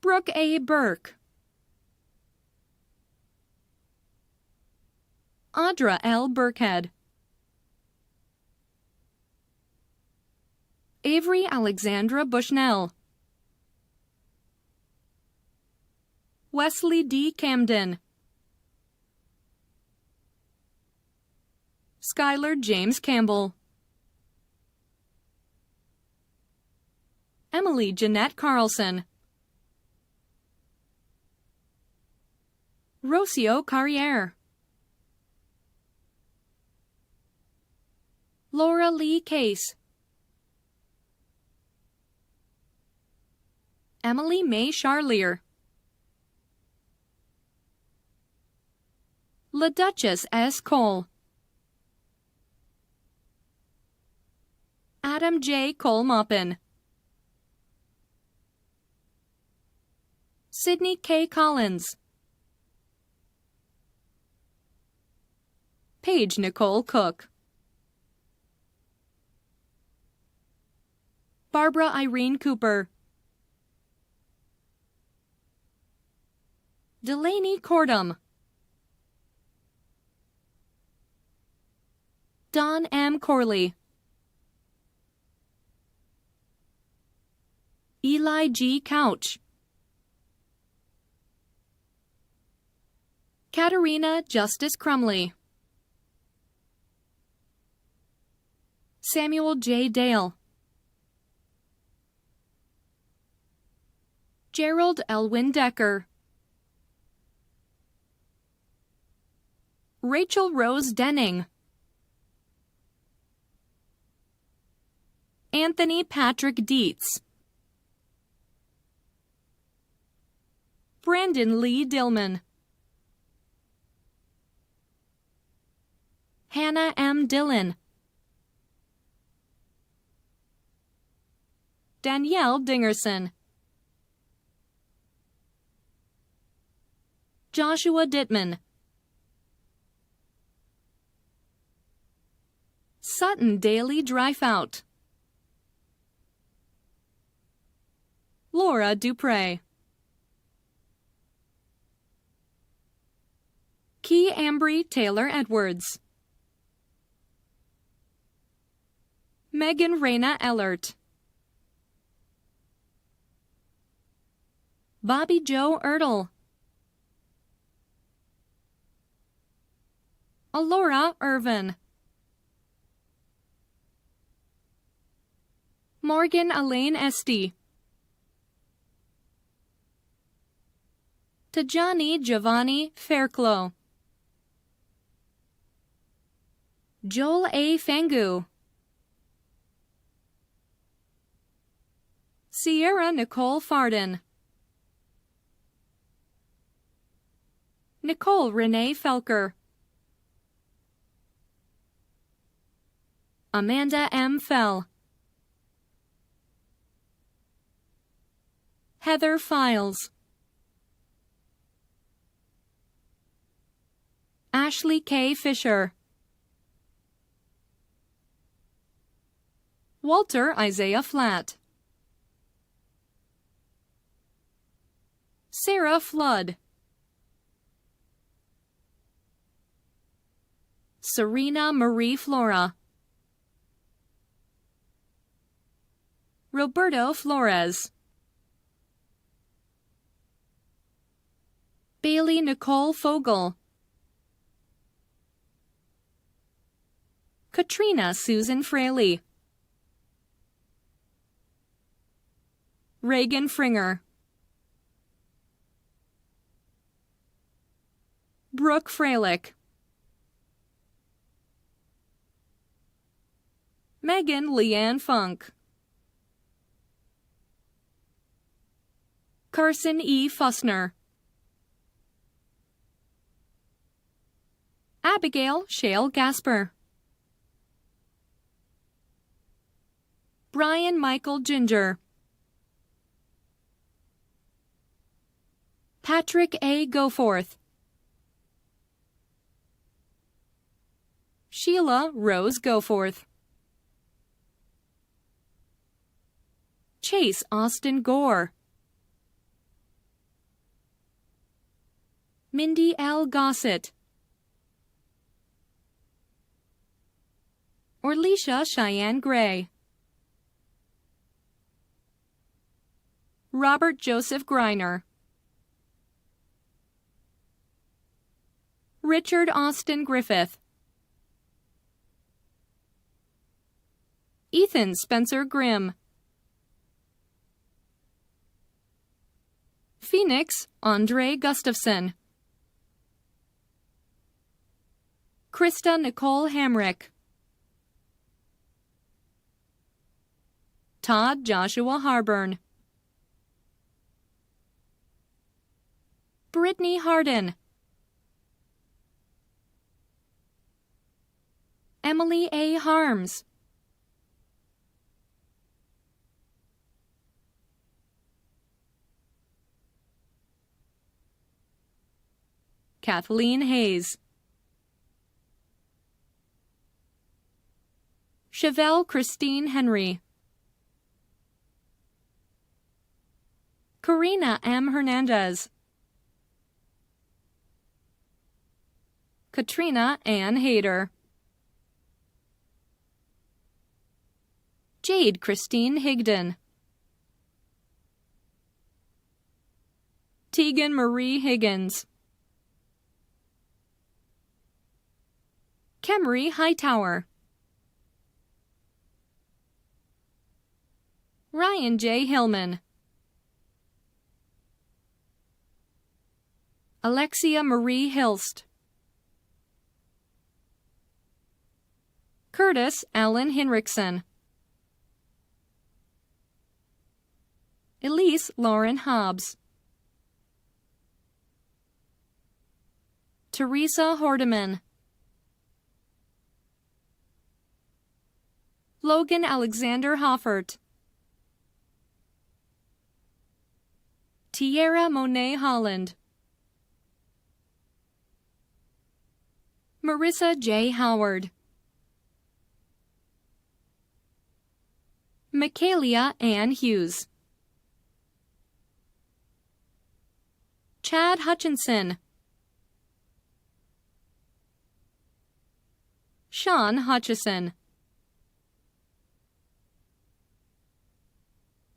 Brooke A. Burke, Audra L. Burkhead, Avery Alexandra Bushnell, Wesley D. Camden, Skylar James Campbell, Emily Jeanette Carlson, Rocio Carriere, Laura Lee Case, Emily May Charlier, La Duchess S. Cole, Adam J. Cole-Maupin, Sydney K. Collins, Paige Nicole Cook, Barbara Irene Cooper, Delaney Cordum, Don M. Corley, Eli G. Couch, Katerina Justice Crumley, Samuel J. Dale, Gerald Elwin Decker, Rachel Rose Denning, Anthony Patrick Dietz, Brandon Lee Dillman, Hannah M. Dillon, Danielle Dingerson, Joshua Dittman, Sutton Daly Dryfout, Laura Dupre, Key Ambry Taylor Edwards, Megan Reyna Ellert, Bobby Joe Ertl, Alora Irvin, Morgan Elaine Esty, Tajani Giovanni Fairclough, Joel A. Fangu, Sierra Nicole Farden, Nicole Renee Felker, Amanda M. Fell, Heather Files, Ashley K. Fisher, Walter Isaiah Flatt, Sarah Flood, Serena Marie Flora, Roberto Flores, Bailey Nicole Fogel, Katrina Susan Fraley, Reagan Fringer, Brooke Freilich, Megan Leanne Funk, Carson E. Fussner, Abigail Shale Gasper, Brian Michael Ginger, Patrick A. Goforth, Sheila Rose Goforth, Chase Austin Gore, Mindy L. Gossett, Orlisha Cheyenne Gray, Robert Joseph Greiner, Richard Austin Griffith, Ethan Spencer Grimm, Phoenix Andre Gustafson, Krista Nicole Hamrick, Todd Joshua Harburn, Brittany Harden, Emily A. Harms, Kathleen Hayes, Chevelle Christine Henry, Karina M. Hernandez, Katrina Ann Hayter, Jade Christine Higdon, Tegan Marie Higgins, Kemery Hightower, Ryan J. Hillman, Alexia Marie Hilst, Curtis Allen Hinrichsen, Elise Lauren Hobbs, Teresa Hordeman, Logan Alexander Hoffert, Tierra Monet Holland, Marissa J. Howard, Michaelia Ann Hughes, Chad Hutchinson, Sean Hutchison,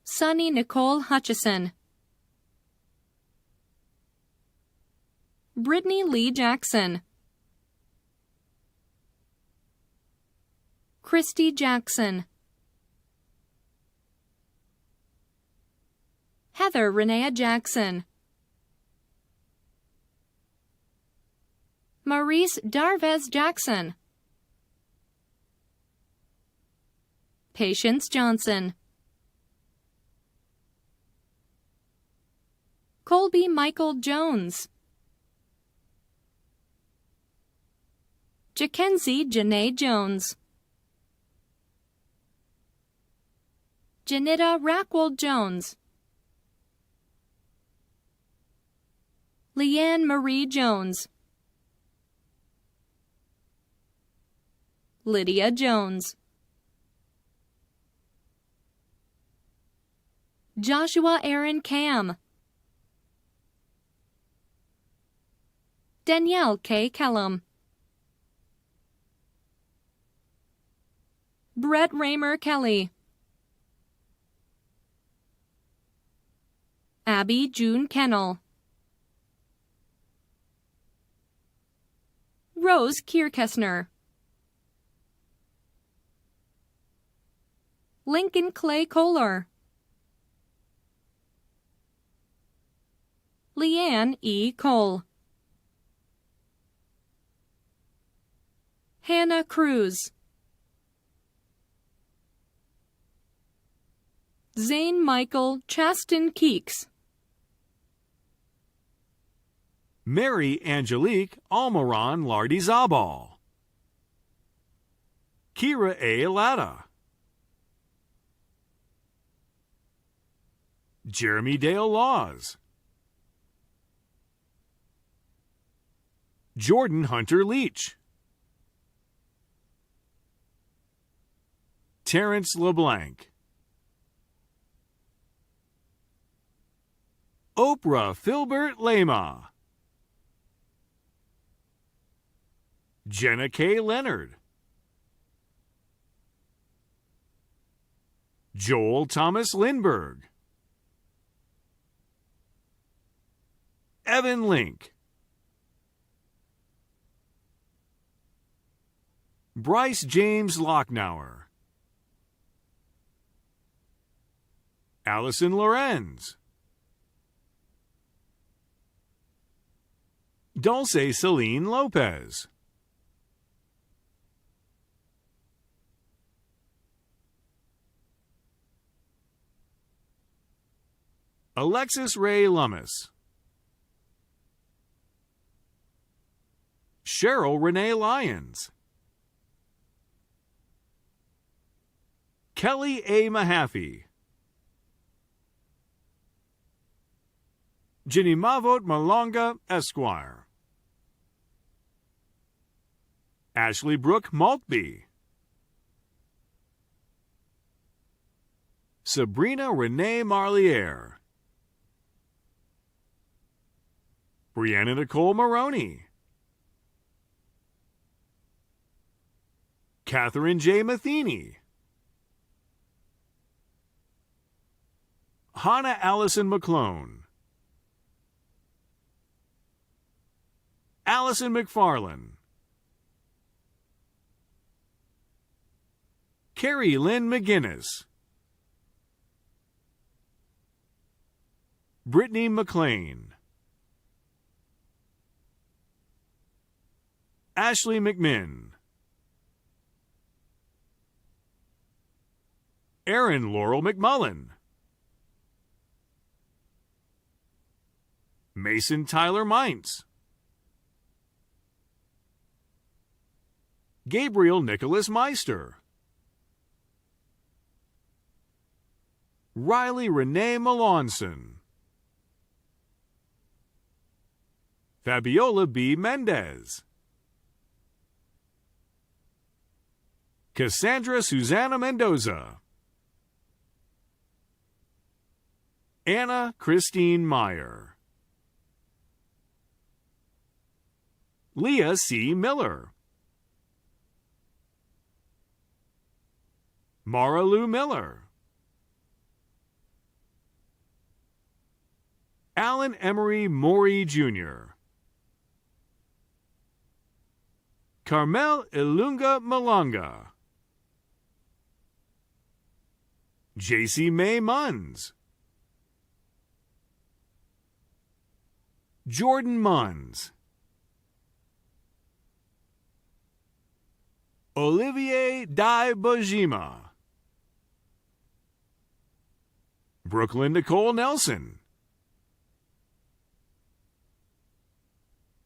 Sunny Nicole Hutchison, Brittany Lee Jackson, Christy Jackson, Heather Renea Jackson, Maurice Darvez Jackson, Patience Johnson, Colby Michael Jones, Jackenzie Janae Jones, Janita Rackwell Jones, Leanne Marie Jones, Lydia Jones, Joshua Aaron Cam, Danielle K. Kellum, Brett Raymer Kelly, Abby June Kennel, Rose Kierkesner, Lincoln Clay Kohler, Leanne E. Cole, Hannah Cruz, Zane Michael Chaston Keeks, Mary Angelique Almiron Lardy Zabal, Kira A. Latta, Jeremy Dale Laws, Jordan Hunter Leach, Terrence LeBlanc, Oprah Filbert Lema, Jenna K. Leonard, Joel Thomas Lindberg, Evan Link, Bryce James Locknauer, Allison Lorenz, Dulce Celine Lopez, Alexis Ray Lummis, Cheryl Renee Lyons, Kelly A. Mahaffey, Ginny Mavot Malonga, Esquire, Ashley Brooke Maltby, Sabrina Renee Marliere, Brianna Nicole Maroney, Catherine J. Matheny, Hannah Allison McClone, Allison McFarlane, Carrie L Mcginnis, Brittany McLean, Ashley McMinn, Erin Laurel McMullen, Mason Tyler Mintz, Gabriel Nicholas Meister, Riley Renee Melanson, Fabiola B. Mendez, Cassandra Susanna Mendoza, Anna Christine Meyer, Leah C. Miller, Mara Lou Miller, Alan Emery Morey Jr., Carmel Ilunga Malanga, J.C. May Munns, Jordan Munns, Olivier Di Bojima, Brooklyn Nicole Nelson,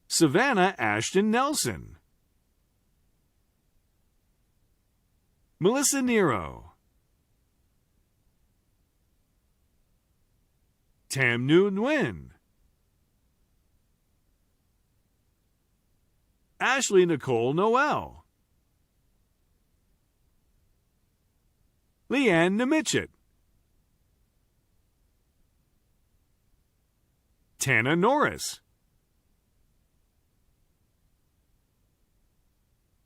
Savannah Ashton Nelson, Melissa Nero, Tam New Nguyen, Ashley Nicole Noel, Leanne Nemitchett, Tana Norris,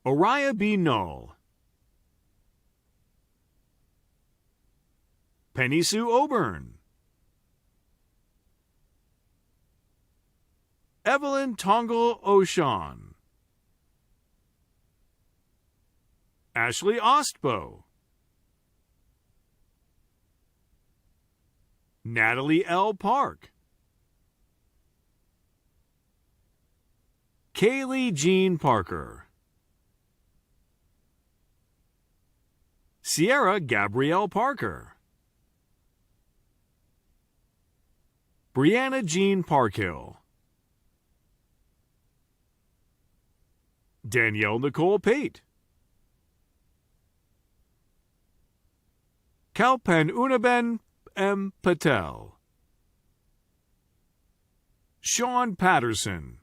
Oriah B. Null, Penny Sue Oburn, Evelyn Tongle O'Shawn, Ashley Ostbo, Natalie L. Park, Kaylee Jean Parker, Sierra Gabrielle Parker, Brianna Jean Parkhill, Danielle Nicole Pate, Kalpen Unaben M. Patel, Sean Patterson,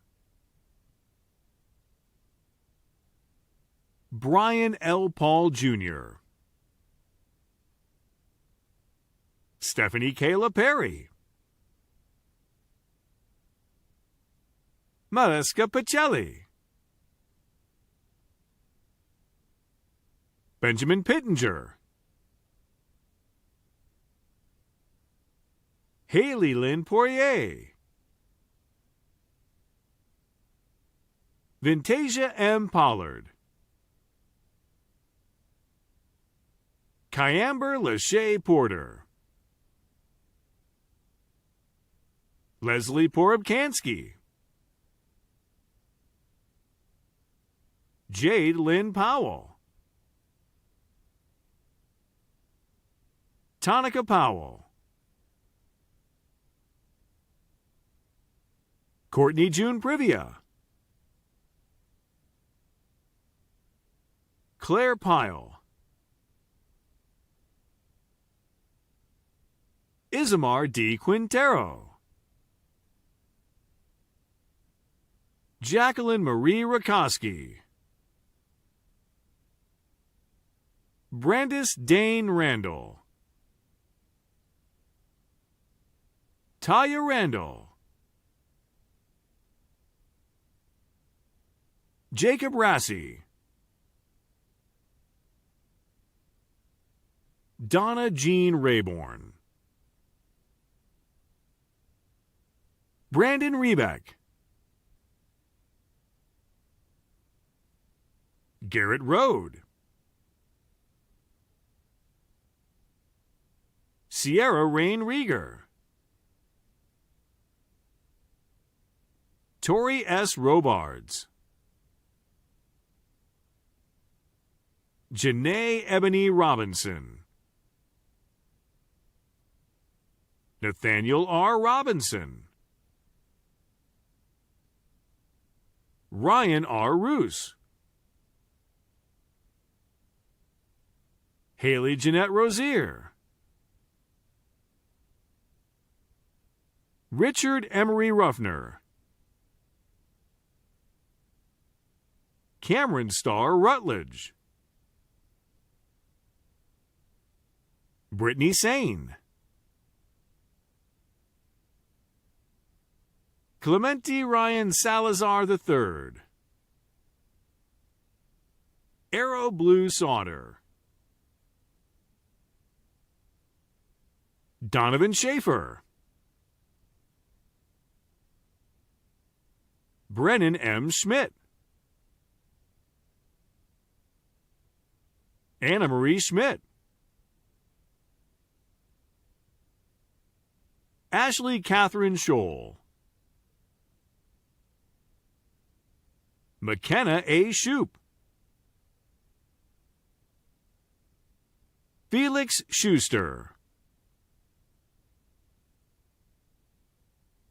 Brian L. Paul Jr., Stephanie Kayla Perry, Mariska Pacelli, Benjamin Pittenger, Haley Lynn Poirier, Vintasia M. Pollard, Kyamber Lachey Porter, Leslie Porobkansky, Jade Lynn Powell, Tonica Powell, Courtney June Privia, Claire Pyle, Isamar D. Quintero, Jacqueline Marie Rakoski, Brandis Dane Randall, Taya Randall, Jacob Rassi, Donna Jean Rayborn, Brandon Rebeck, Garrett Rode, Sierra Rain Rieger, Tori S. Robards, Janae Ebony Robinson, Nathaniel R. Robinson, Ryan R. Roos, Haley Jeanette Rozier, Richard Emery Ruffner, Cameron Starr Rutledge, Brittany Sane, Clemente Ryan Salazar III, Arrow Blue Sauter, Donovan Schaefer, Brennan M. Schmidt, Anna Marie Schmidt, Ashley Catherine Scholl, McKenna A. Shoup, Felix Schuster,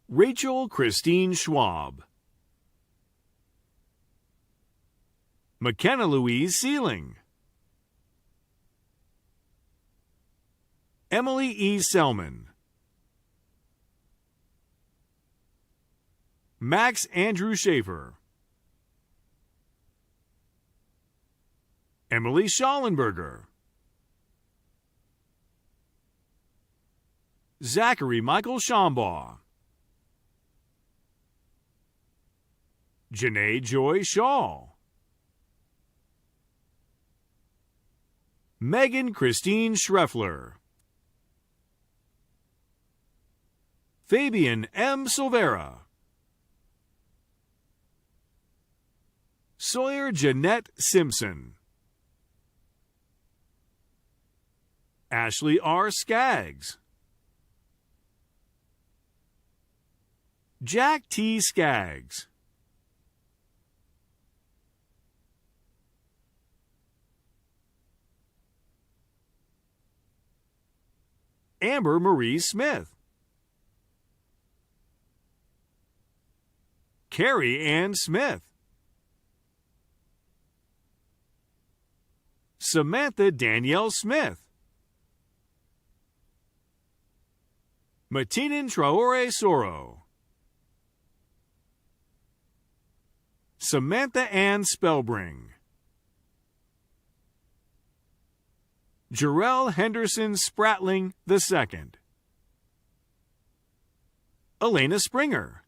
Rachel Christine Schwab, McKenna Louise Sealing, Emily E. Selman, Max Andrew Schaefer, Emily Schallenberger, Zachary Michael Shambaugh, Janae Joy Shaw, Megan Christine Schreffler, Fabian M. Silvera, Sawyer Jeanette Simpson, Ashley R. Skaggs, Jack T. Skaggs, Amber Marie Smith, Carrie Ann Smith, Samantha Danielle Smith, Matinan Traore Soro, Samantha Ann Spellbring, Jarrell Henderson Spratling II, Elena Springer,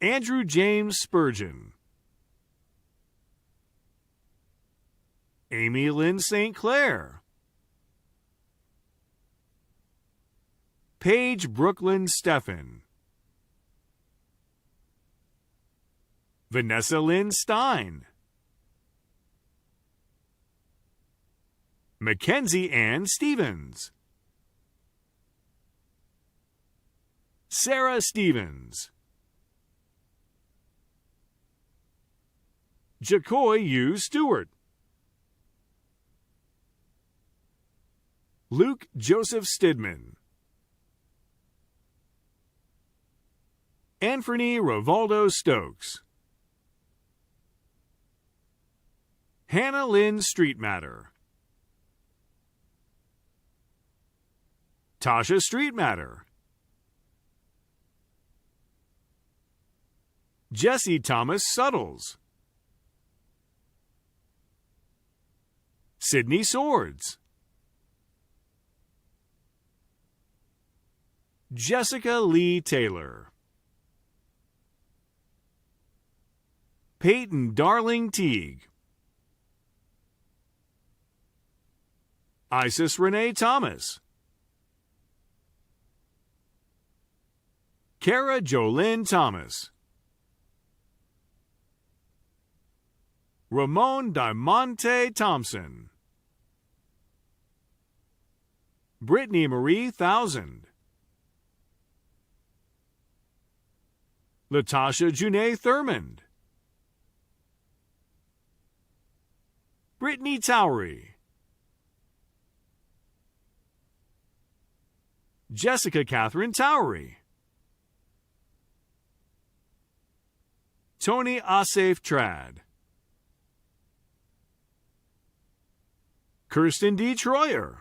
Andrew James Spurgeon, Amy Lynn St. Clair, Paige Brooklyn Steffen, Vanessa Lynn Stein, Mackenzie Ann Stevens, Sarah Stevens, Jacoy U. Stewart, Luke Joseph Stidman, Anthony Rivaldo Stokes, Hannah Lynn Streetmatter, Tasha Streetmatter, Jesse Thomas Suttles, Sydney Swords, Jessica Lee Taylor, Peyton Darling Teague, Isis Renee Thomas, Kara Jolynn Thomas. Ramon Diamante Thompson. Brittany Marie Thousand. Latasha Junae Thurmond. Brittany Towery. Jessica Catherine Towery. Tony Asif Trad. Kirsten D. Troyer.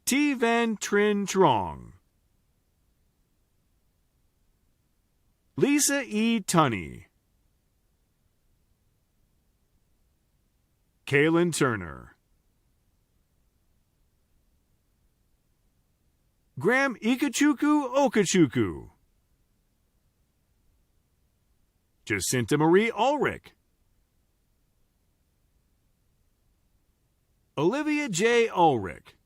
T. Van Trin Trong. Lisa E. Tunney. Kaylin Turner. Graham Ikechukwu Okechukwu. Jacinta Marie Ulrich. Olivia J. Ulrich.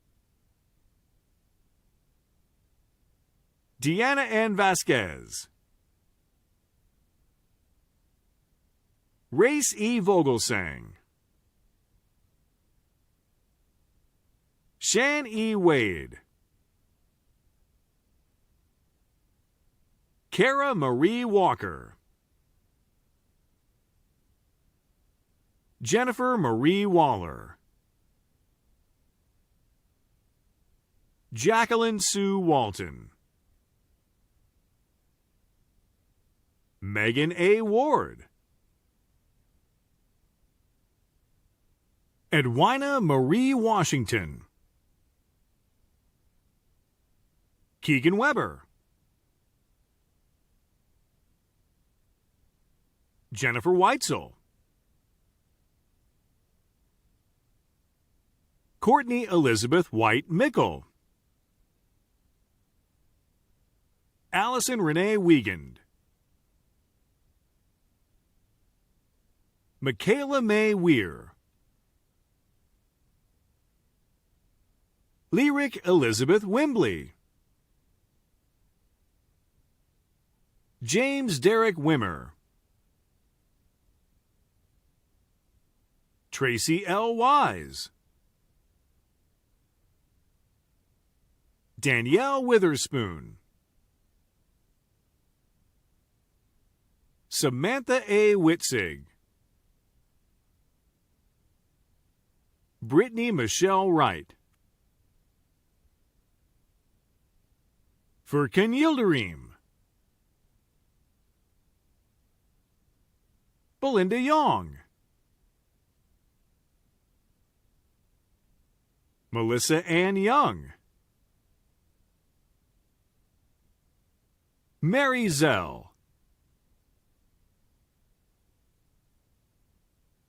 Deanna Ann Vasquez. Race E. Vogelsang. Shan E. Wade. Kara Marie Walker. Jennifer Marie Waller. Jacqueline Sue Walton. Megan A. Ward. Edwina Marie Washington. Keegan Weber. Jennifer Weitzel. Courtney Elizabeth White Mickle. Allison Renee Wiegand. Michaela May Weir. Lyric Elizabeth Wimbley. James Derek Wimmer. Tracy L. Wise. Danielle Witherspoon. Samantha A. Witzig. Brittany Michelle Wright. Furkan Yildirim. Belinda Young. Melissa Ann Young. Mary Zell.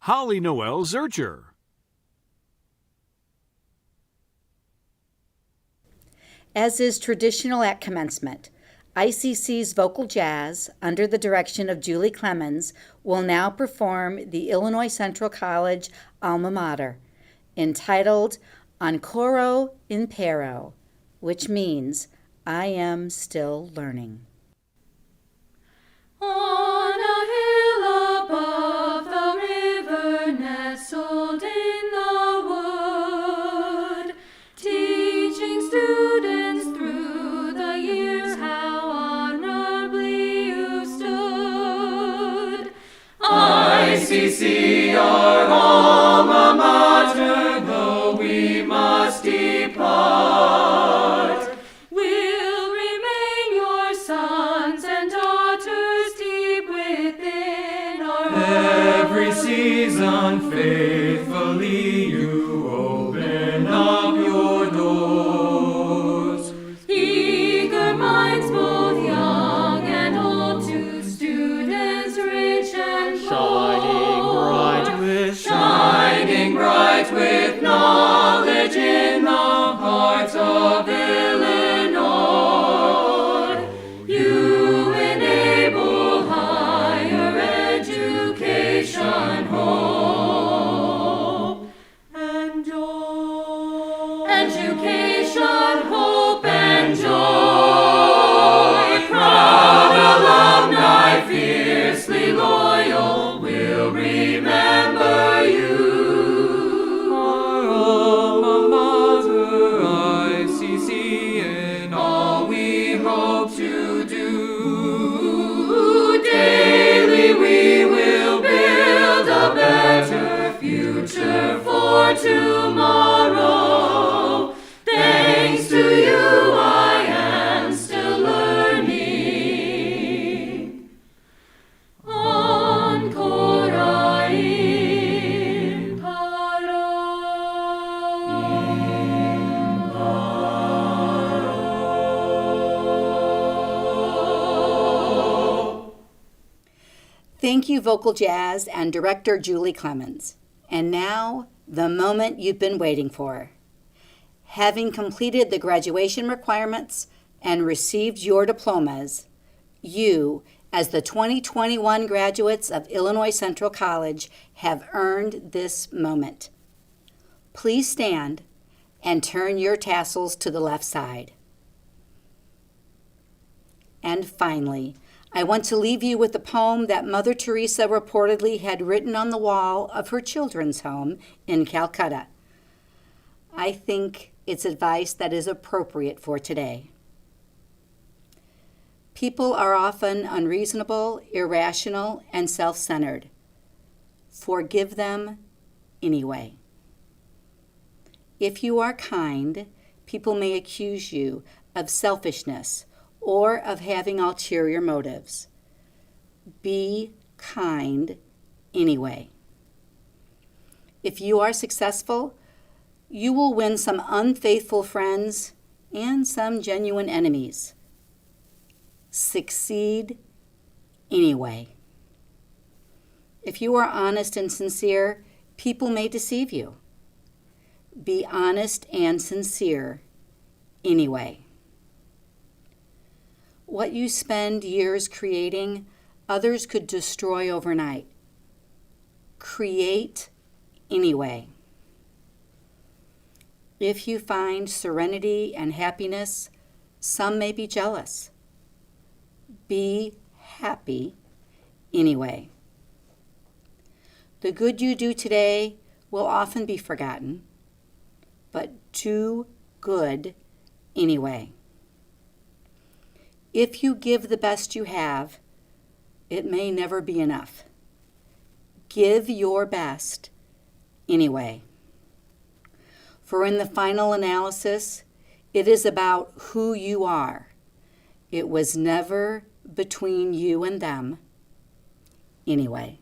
Holly Noel Zurcher. As is traditional at commencement, ICC's Vocal Jazz, under the direction of Julie Clemens, will now perform the Illinois Central College alma mater, entitled Ancora Impero, which means I am still learning. On a hill above the river, nestled in the wood, teaching students through the years how honorably you stood. ICC, our alma mater, though we must depart, will remain your sons and daughters deep within our hearts. Every season faithfully you open up your doors. Eager minds both young and old, to students rich and poor, shining bright with knowledge in the hearts of Illinois. You enable higher education hope, and future for tomorrow. Thanks to you, I am still learning. Ancora imparo. Thank you, Vocal Jazz and Director Julie Clemens. And now, the moment you've been waiting for. Having completed the graduation requirements and received your diplomas, you, as the 2021 graduates of Illinois Central College, have earned this moment. Please stand and turn your tassels to the left side. And finally, I want to leave you with a poem that Mother Teresa reportedly had written on the wall of her children's home in Calcutta. I think it's advice that is appropriate for today. People are often unreasonable, irrational, and self-centered. Forgive them anyway. If you are kind, people may accuse you of selfishness or of having ulterior motives. Be kind anyway. If you are successful, you will win some unfaithful friends and some genuine enemies. Succeed anyway. If you are honest and sincere, people may deceive you. Be honest and sincere anyway. What you spend years creating, others could destroy overnight. Create anyway. If you find serenity and happiness, some may be jealous. Be happy anyway. The good you do today will often be forgotten, but do good anyway. If you give the best you have, it may never be enough. Give your best anyway. For in the final analysis, it is about who you are. It was never between you and them anyway.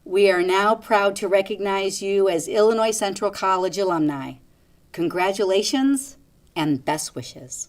We are now proud to recognize you as Illinois Central College alumni. Congratulations and best wishes.